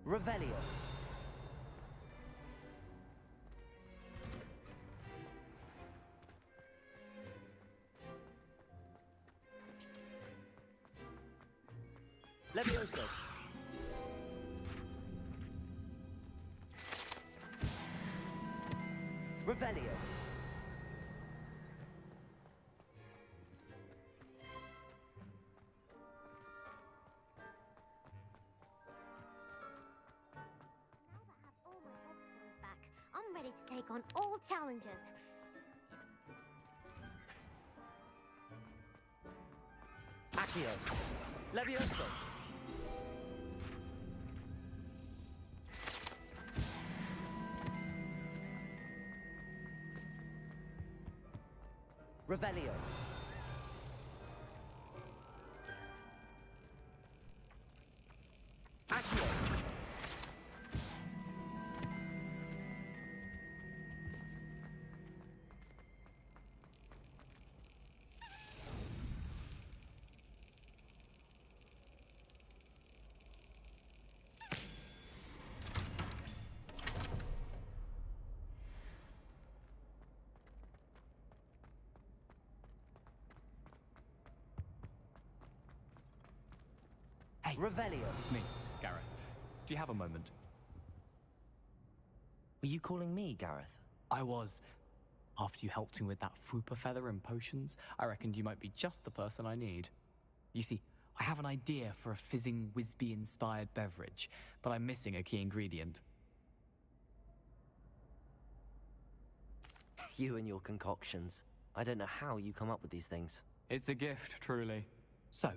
Revelio. Levioso. Revelio. I'm ready to take on all challenges. Accio. Levioso. Revelio. Accio. Hey, Revelio. It's me, Gareth. Do you have a moment? Were you calling me, Gareth? I was. After you helped me with that Fupa feather and potions, I reckoned you might be just the person I need. You see, I have an idea for a fizzing Wisby-inspired beverage, but I'm missing a key ingredient. You and your concoctions. I don't know how you come up with these things. It's a gift, truly. So,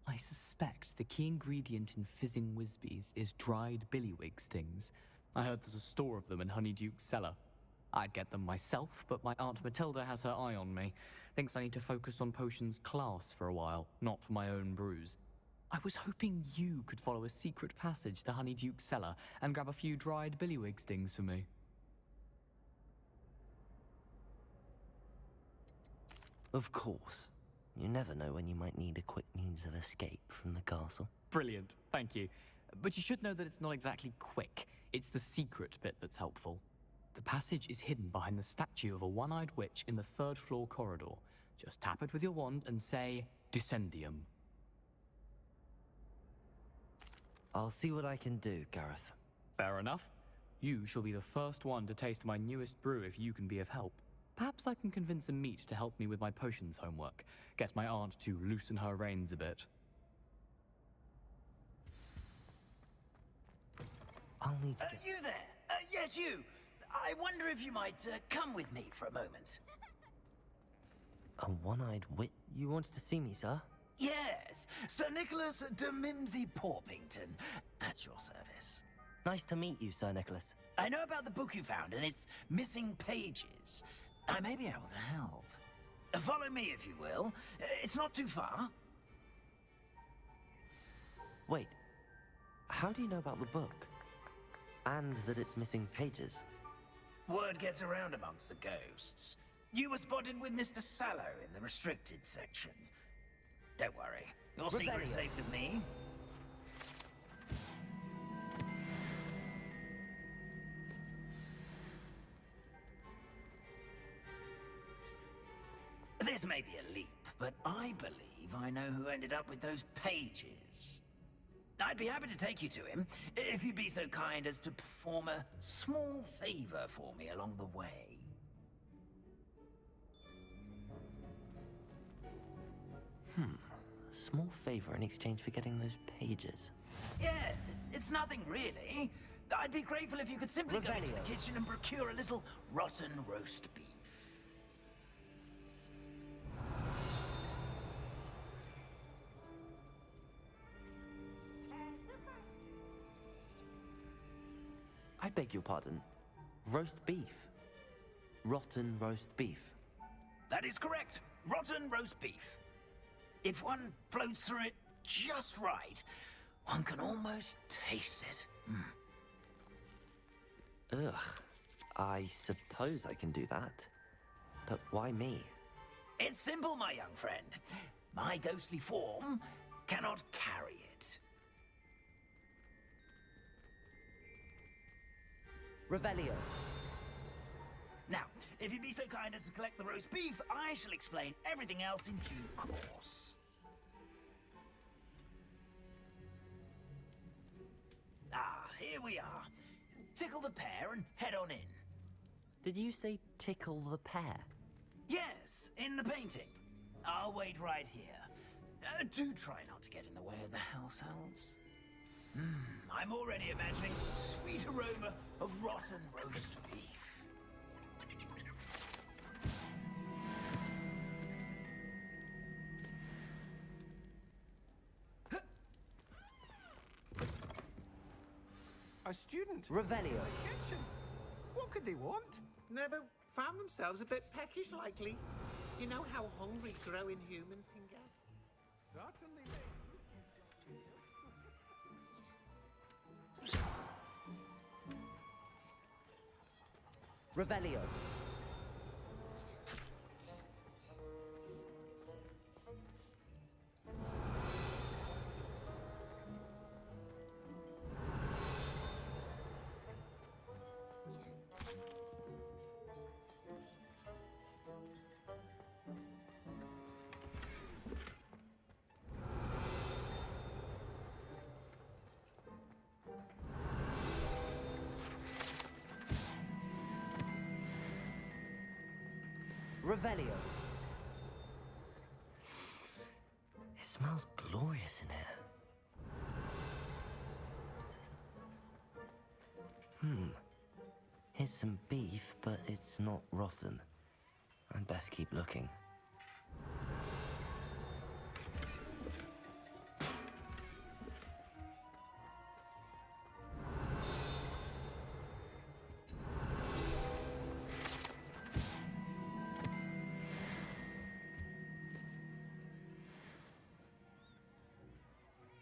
I suspect the key ingredient in fizzing Wisbies is dried billywig stings. I heard there's a store of them in Honeyduke's cellar. I'd get them myself, but my Aunt Matilda has her eye on me. Thinks I need to focus on potions class for a while, not for my own brews. I was hoping you could follow a secret passage to Honeyduke's cellar and grab a few dried billywig stings for me. Of course. You never know when you might need a quick means of escape from the castle. Brilliant, thank you. But you should know that it's not exactly quick. It's the secret bit that's helpful. The passage is hidden behind the statue of a one-eyed witch in the third-floor corridor. Just tap it with your wand and say, Descendium. I'll see what I can do, Gareth. Fair enough. You shall be the first one to taste my newest brew if you can be of help. Perhaps I can convince a meat to help me with my potions homework. Get my aunt to loosen her reins a bit. I'll need to You there? Yes, you. I wonder if you might come with me for a moment. A one-eyed wit? You wanted to see me, sir? Yes, Sir Nicholas de Mimsy Porpington, at your service. Nice to meet you, Sir Nicholas. I know about the book you found and its missing pages. I may be able to help. Follow me, if you will. It's not too far. Wait, how do you know about the book? And that it's missing pages? Word gets around amongst the ghosts. You were spotted with Mr. Sallow in the restricted section. Don't worry, your secret's safe with me. This may be a leap, but I believe I know who ended up with those pages. I'd be happy to take you to him, if you'd be so kind as to perform a small favor for me along the way. A small favor in exchange for getting those pages. Yes, it's nothing really. I'd be grateful if you could simply go into the kitchen and procure a little rotten roast beef. I beg your pardon. Roast beef. Rotten roast beef. That is correct. Rotten roast beef. If one floats through it just right, one can almost taste it. Ugh. I suppose I can do that. But why me? It's simple, my young friend. My ghostly form cannot carry it. Revelio. Now, if you'd be so kind as to collect the roast beef, I shall explain everything else in due course. Ah, here we are. Tickle the pear and head on in. Did you say tickle the pear? Yes, in the painting. I'll wait right here. Do try not to get in the way of the house elves. I'm already imagining the sweet aroma of rotten roast beef. A student? Revelio. In the kitchen. What could they want? Never found themselves a bit peckish, likely. You know how hungry growing humans can get. Certainly. Revelio. Revelio. It smells glorious in here. Here's some beef, but it's not rotten. I'd best keep looking.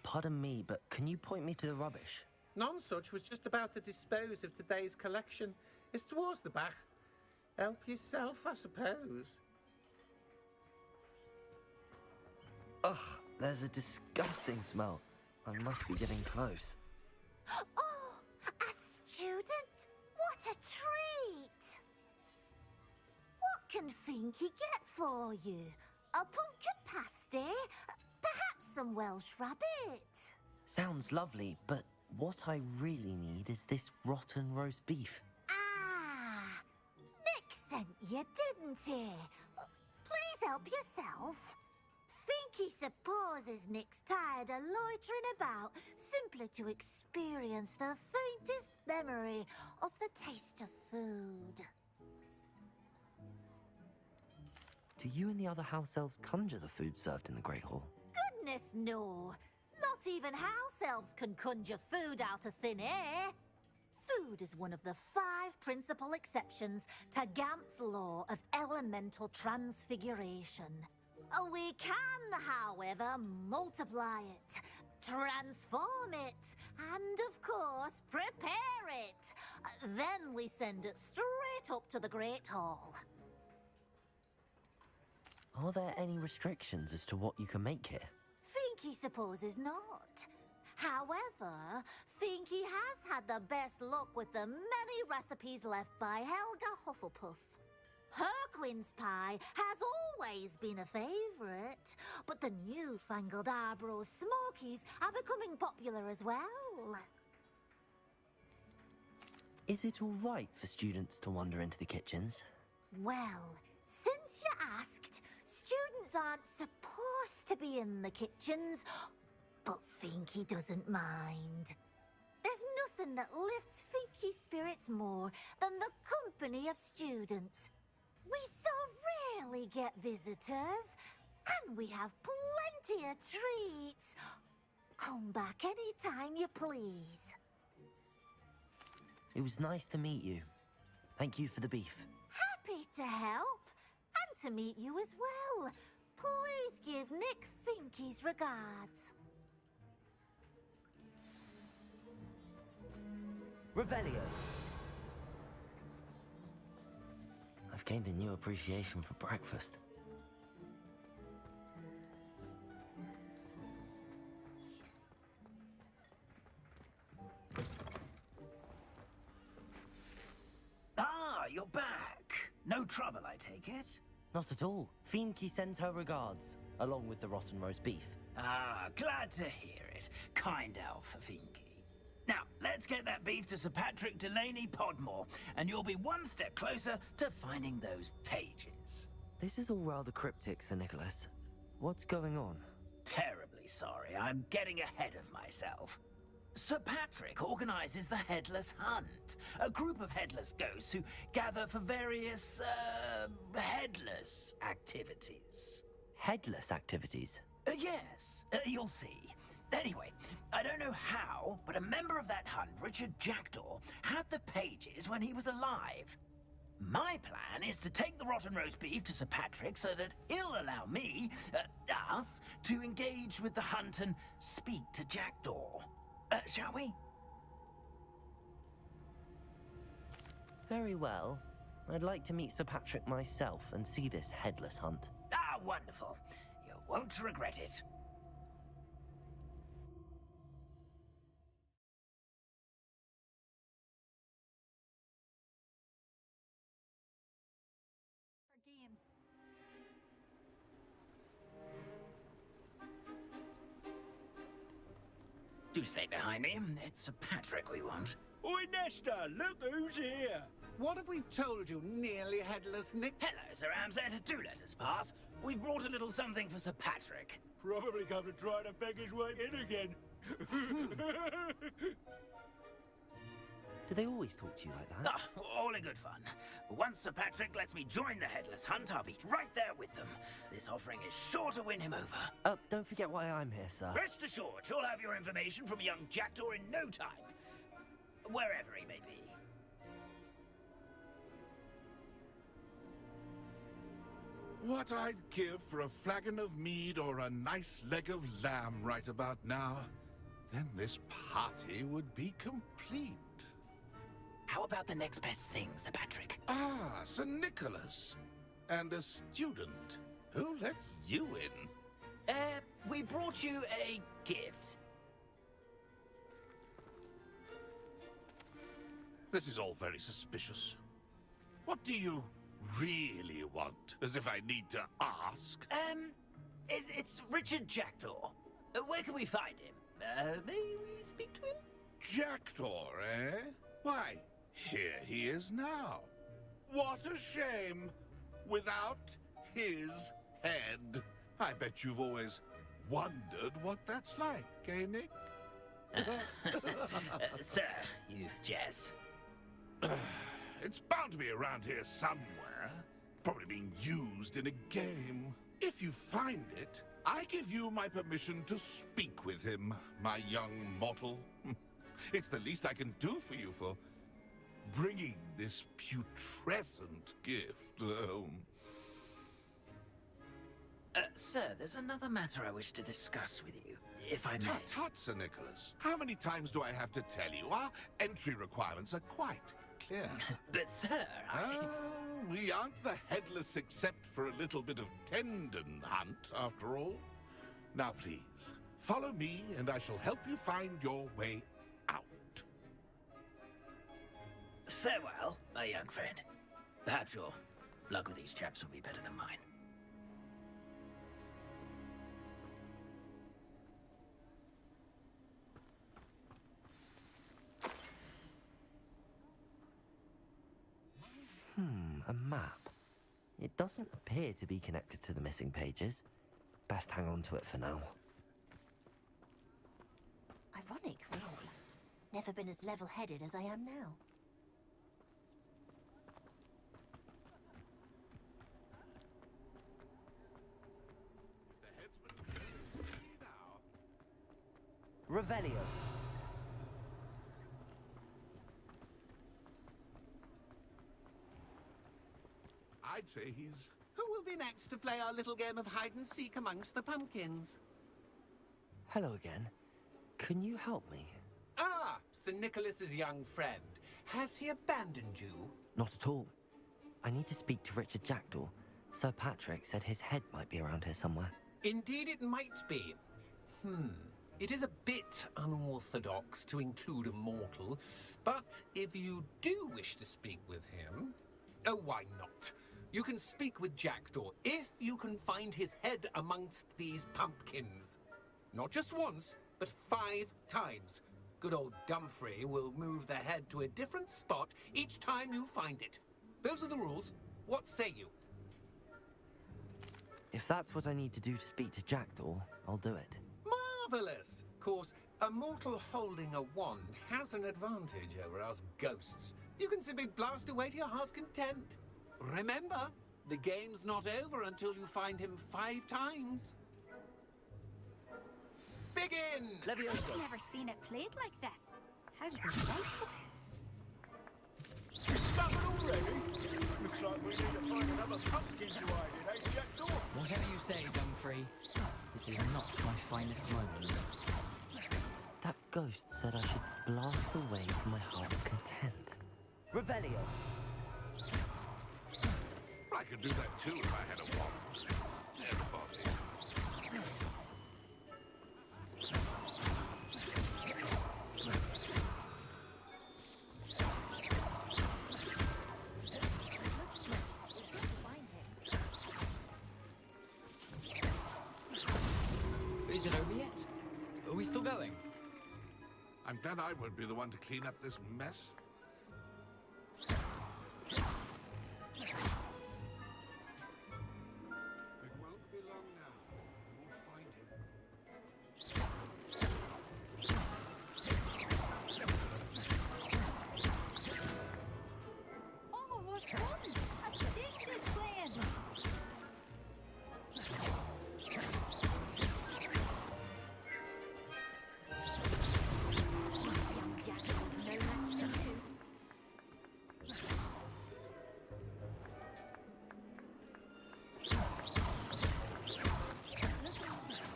Pardon me, but can you point me to the rubbish? None such was just about to dispose of today's collection. It's towards the back. Help yourself, I suppose. Ugh, there's a disgusting smell. I must be getting close. Oh, a student? What a treat! What can Finky get for you? A pumpkin pasty? Perhaps some Welsh rabbit? Sounds lovely, but what I really need is this rotten roast beef. Ah, Nick sent you, didn't he? Please help yourself. Finky supposes Nick's tired of loitering about simply to experience the faintest memory of the taste of food. Do you and the other house elves conjure the food served in the Great Hall? Goodness, no. Not even house elves can conjure food out of thin air. Food is one of the 5 principal exceptions to Gamp's law of elemental transfiguration. We can, however, multiply it, transform it, and of course, prepare it. Then we send it straight up to the Great Hall. Are there any restrictions as to what you can make here? Finky supposes not. However, Finky has had the best luck with the many recipes left by Helga Hufflepuff. Her quince pie has always been a favourite, but the newfangled Arbroath Smokies are becoming popular as well. Is it all right for students to wander into the kitchens? Well, since you asked, students aren't supposed to be in the kitchens, but Finky doesn't mind. There's nothing that lifts Finky's spirits more than the company of students. We so rarely get visitors, and we have plenty of treats. Come back any time you please. It was nice to meet you. Thank you for the beef. Happy to help, and to meet you as well. Please give Nick Finky's regards. Revelio. I've gained a new appreciation for breakfast. Ah, you're back. No trouble, I take it? Not at all. Finky sends her regards, along with the rotten roast beef. Ah, glad to hear it. Kind elf, Finky. Now, let's get that beef to Sir Patrick Delaney Podmore, and you'll be one step closer to finding those pages. This is all rather cryptic, Sir Nicholas. What's going on? Terribly sorry, I'm getting ahead of myself. Sir Patrick organizes the Headless Hunt, a group of headless ghosts who gather for various, headless activities. Headless activities? Yes, you'll see. Anyway, I don't know how, but a member of that hunt, Richard Jackdaw, had the pages when he was alive. My plan is to take the rotten roast beef to Sir Patrick so that he'll allow me, us, to engage with the hunt and speak to Jackdaw. Shall we? Very well. I'd like to meet Sir Patrick myself and see this headless hunt. Ah, wonderful. You won't regret it. Do stay behind me. It's Sir Patrick we want. Oi, Nesta, look who's here. What have we told you, nearly headless Nick? Hello, Sir Ramsay. Do let us pass. We've brought a little something for Sir Patrick. Probably come to try to beg his way in again. Do they always talk to you like that? Ah, all in good fun. Once Sir Patrick lets me join the Headless Hunt, I'll be right there with them. This offering is sure to win him over. Don't forget why I'm here, sir. Rest assured, you'll have your information from young Jackdaw in no time. Wherever he may be. What I'd give for a flagon of mead or a nice leg of lamb right about now. Then this party would be complete. How about the next best thing, Sir Patrick? Ah, Sir Nicholas. And a student. Who let you in? We brought you a gift. This is all very suspicious. What do you really want? As if I need to ask. It's Richard Jackdaw. Where can we find him? May we speak to him? Jackdaw, eh? Why, here he is now. What a shame. Without his head. I bet you've always wondered what that's like, eh, Nick? Sir, you jest. It's bound to be around here somewhere. Probably being used in a game. If you find it, I give you my permission to speak with him, my young mortal. It's the least I can do for you for bringing this putrescent gift home. Sir, there's another matter I wish to discuss with you, if I may. Tut, tut, Sir Nicholas. How many times do I have to tell you? Our entry requirements are quite clear. But, sir, we aren't the headless except for a little bit of tendon hunt, after all. Now, please, follow me, and I shall help you find your way out. Farewell, my young friend. Perhaps your luck with these chaps will be better than mine. A map. It doesn't appear to be connected to the missing pages. Best hang on to it for now. Ironic, really. Never been as level-headed as I am now. Revelio. I'd say he's... Who will be next to play our little game of hide-and-seek amongst the pumpkins? Hello again. Can you help me? Ah, Sir Nicholas's young friend. Has he abandoned you? Not at all. I need to speak to Richard Jackdaw. Sir Patrick said his head might be around here somewhere. Indeed it might be. It is a bit unorthodox to include a mortal, but if you do wish to speak with him... Oh, why not? You can speak with Jackdaw if you can find his head amongst these pumpkins. Not just once, but 5 times. Good old Dumfrey will move the head to a different spot each time you find it. Those are the rules. What say you? If that's what I need to do to speak to Jackdaw, I'll do it. Marvelous! Of course, a mortal holding a wand has an advantage over us ghosts. You can simply blast away to your heart's content. Remember, the game's not over until you find him 5 times. Begin! I've never seen it played like this. How delightful. Discovered already? Looks like we need to find another pumpkin to hide in, eh, Jackdaw? Whatever you say, Dumfrey. This is not my finest moment. That ghost said I should blast away to my heart's content. Revelio. I could do that too if I had a wand. And a body. Is it over yet? Are we still going? I'm glad I won't be the one to clean up this mess. It won't be long now. We'll find Oh, what fun! A sting is playing! Young Jack was no match for you.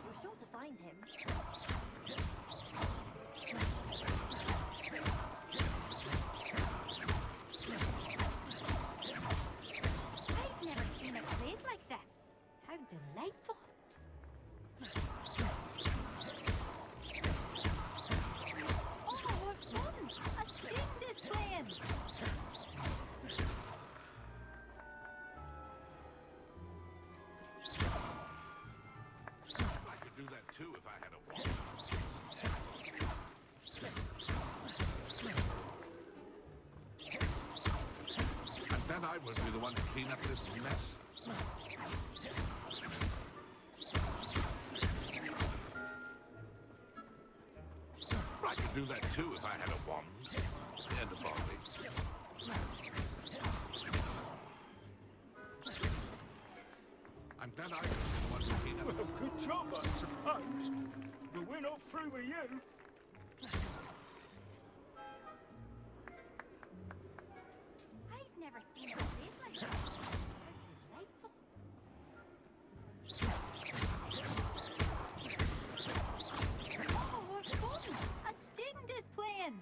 We're sure to find him. I've never seen it played like this. How delightful. Oh, what fun! A sting is playing! I could do that too if I had a wand. And then I won't be the one to clean up this mess. I could do that too if I had a wand. And a body. I'm glad I was the one to clean up. Well, good job, I suppose. But we're not through with you. never seen a place like that. How delightful. Oh, what fun! A student is playing!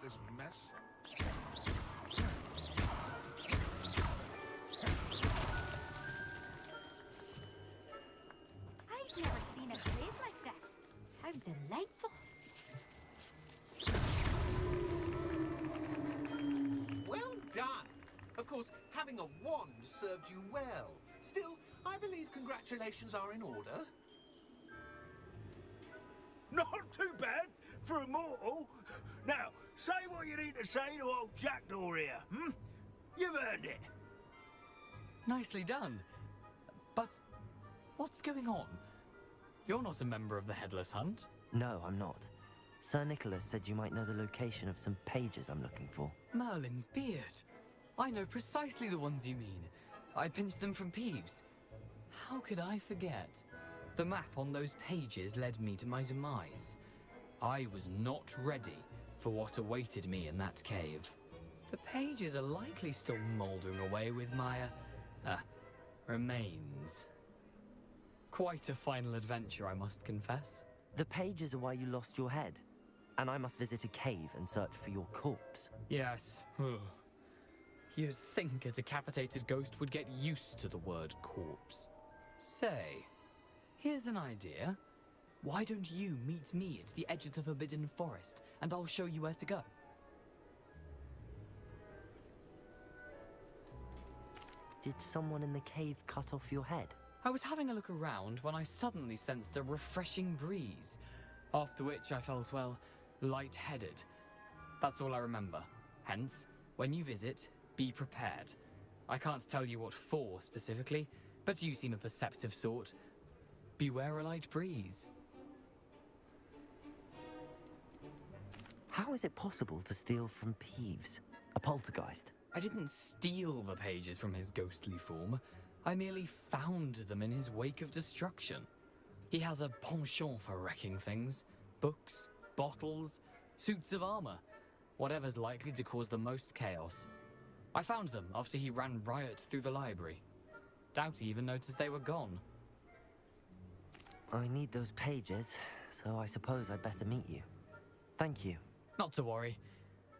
This mess? I've never seen a place like that. How delightful. Well done. Of course, having a wand served you well. Still, I believe congratulations are in order. Not too bad for a mortal. Now, say what you need to say to old Jackdaw here, hmm? You've earned it. Nicely done. But what's going on? You're not a member of the Headless Hunt. No, I'm not. Sir Nicholas said you might know the location of some pages I'm looking for. Merlin's beard. I know precisely the ones you mean. I pinched them from Peeves. How could I forget? The map on those pages led me to my demise. I was not ready for what awaited me in that cave. The pages are likely still mouldering away with my, remains. Quite a final adventure, I must confess. The pages are why you lost your head, and I must visit a cave and search for your corpse. Yes. You'd think a decapitated ghost would get used to the word corpse. Say, here's an idea. Why don't you meet me at the edge of the Forbidden Forest, and I'll show you where to go? Did someone in the cave cut off your head? I was having a look around when I suddenly sensed a refreshing breeze, after which I felt, well, light-headed. That's all I remember. Hence, when you visit, be prepared. I can't tell you what for specifically, but you seem a perceptive sort. Beware a light breeze. How is it possible to steal from Peeves, a poltergeist? I didn't steal the pages from his ghostly form. I merely found them in his wake of destruction. He has a penchant for wrecking things. Books, bottles, suits of armor. Whatever's likely to cause the most chaos. I found them after he ran riot through the library. Doubt he even noticed they were gone. I need those pages, so I suppose I'd better meet you. Thank you. Not to worry.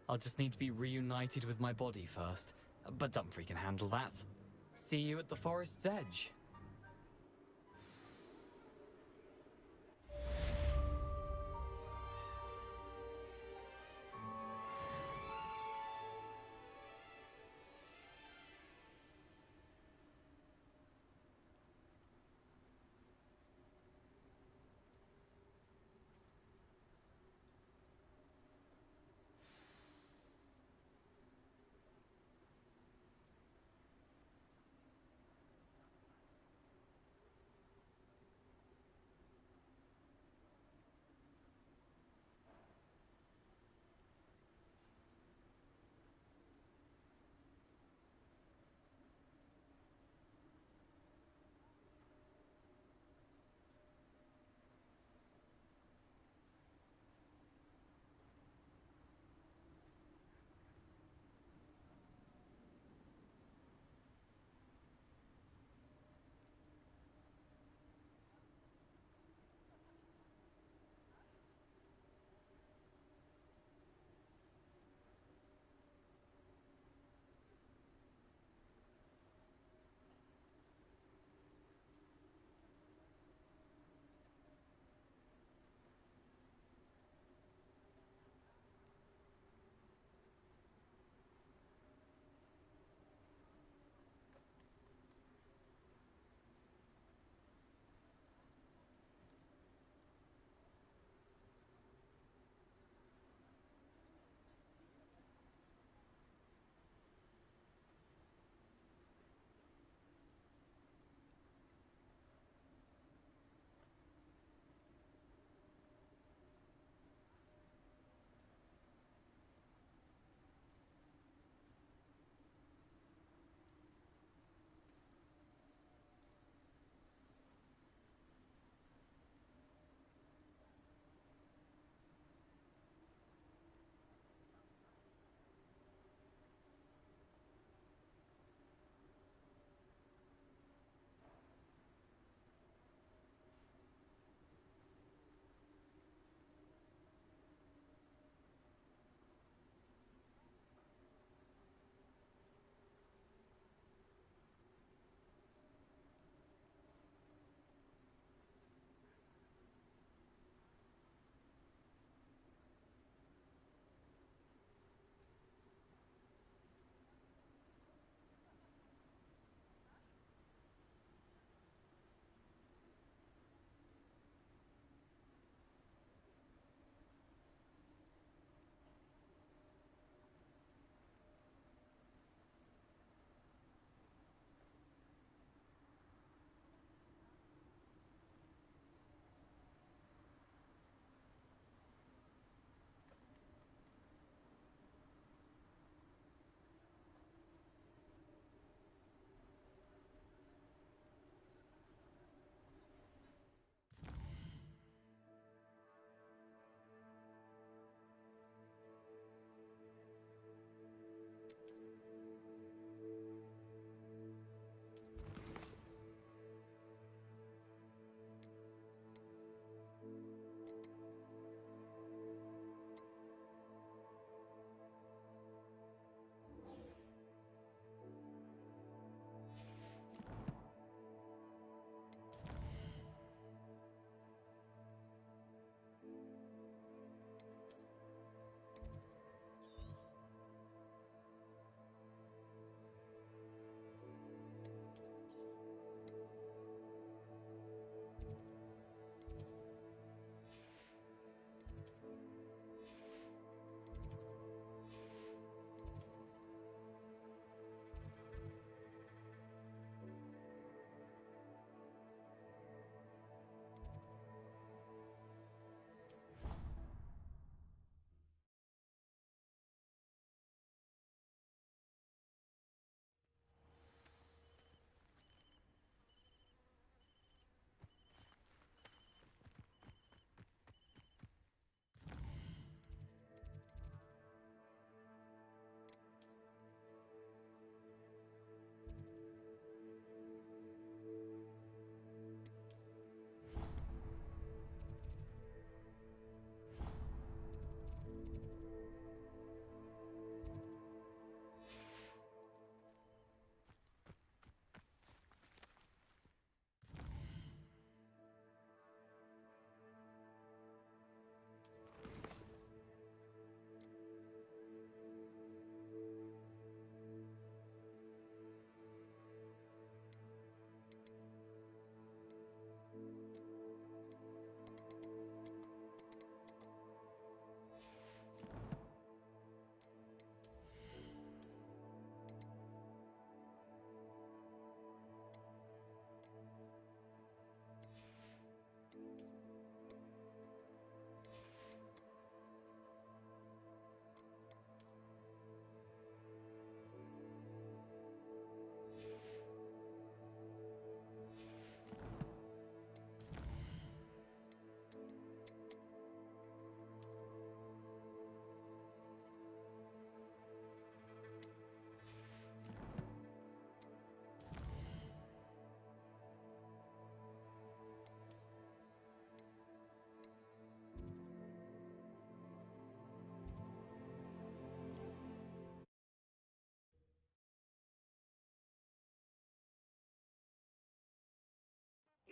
I'll just need to be reunited with my body first. But Dumfries can handle that. See you at the forest's edge.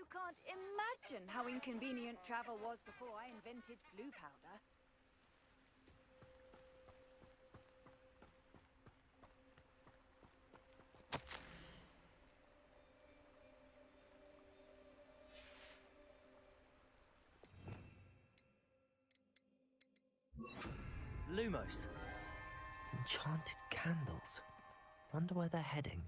You can't imagine how inconvenient travel was before I invented blue powder. Lumos. Enchanted candles. Wonder where they're heading.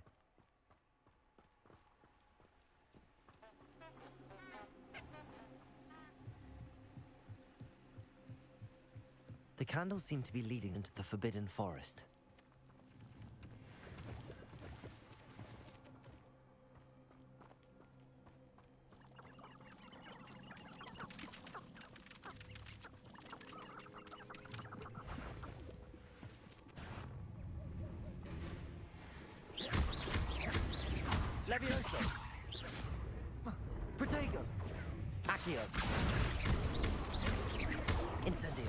The candles seem to be leading into the Forbidden Forest. Levioso! Protego! Accio! Incendio!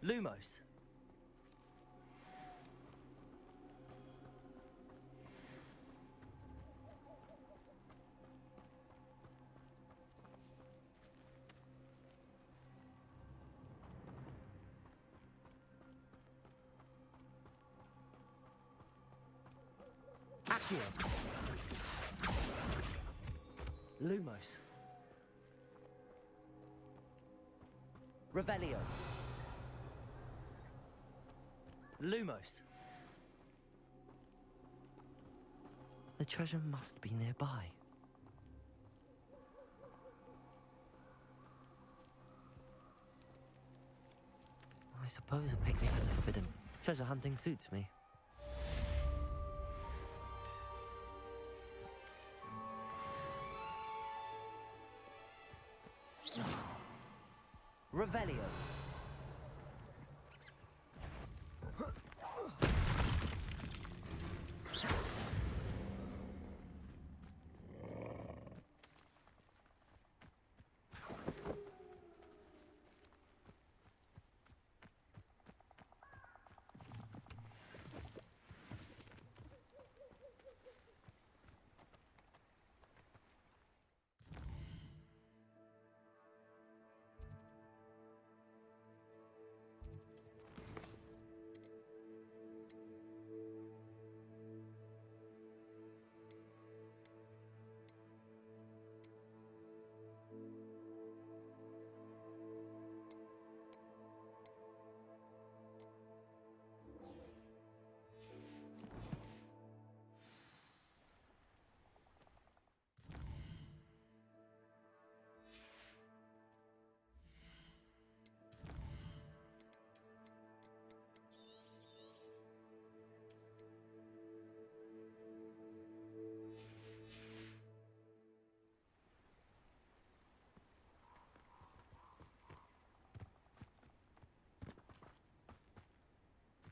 Lumos! Accio. Lumos. Revelio. Lumos. The treasure must be nearby. I suppose a picnic at the Forbidden treasure hunting suits me. Revelio.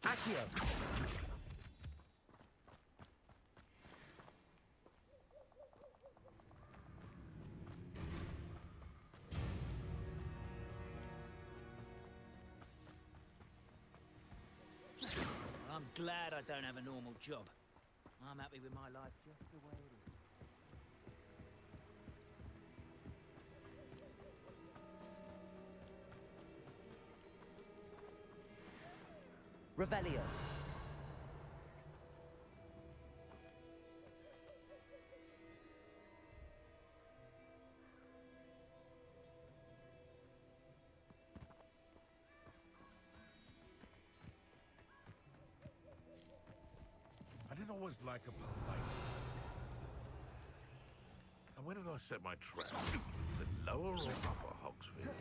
Accio. I'm glad I don't have a normal job. I'm happy with my life just the way it is. Revelio. I didn't always like a polite. And where did I set my trap? The lower or upper Hogsfield?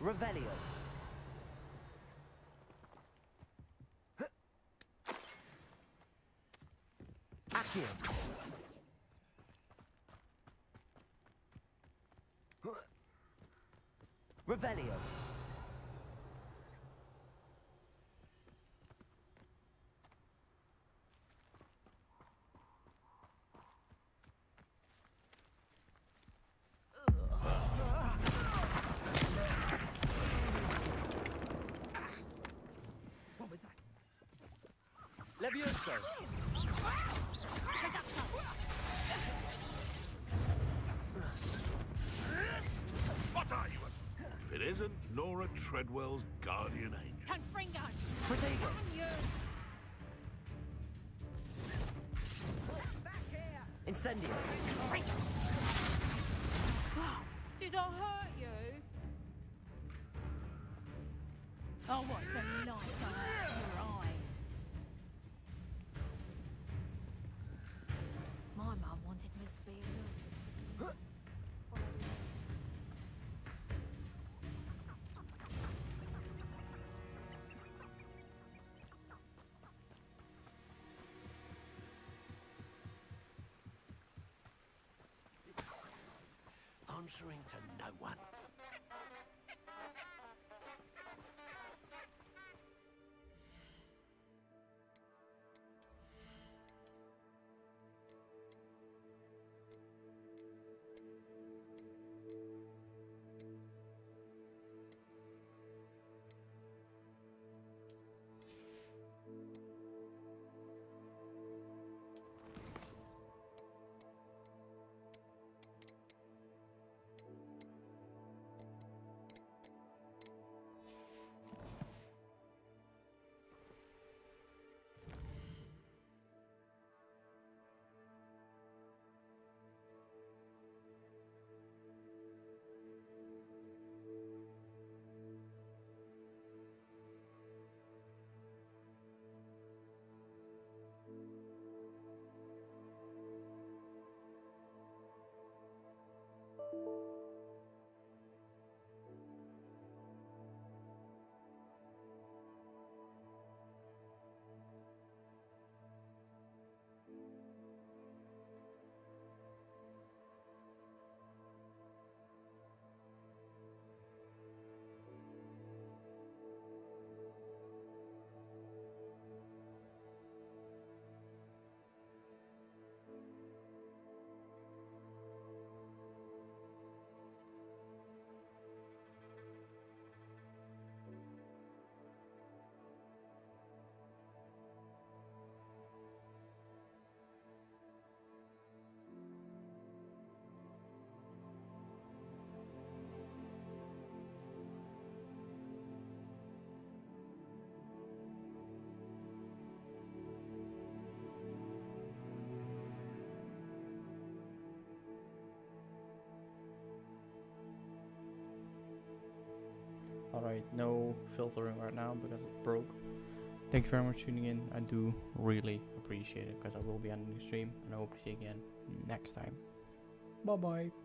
Revelio. Accio. Revelio. What was that? Levioso. What are you? If it isn't Nora Treadwell's guardian angel. Confringo! Protego. Incendio. Did I hurt you? Oh, what's the light go out of your eyes? My mum wanted me to be a nun. Answering to no one. Alright, no filtering right now because it broke. Thank you very much for tuning in. I do really appreciate it because I will be on a new stream and I hope to see you again next time. Bye bye.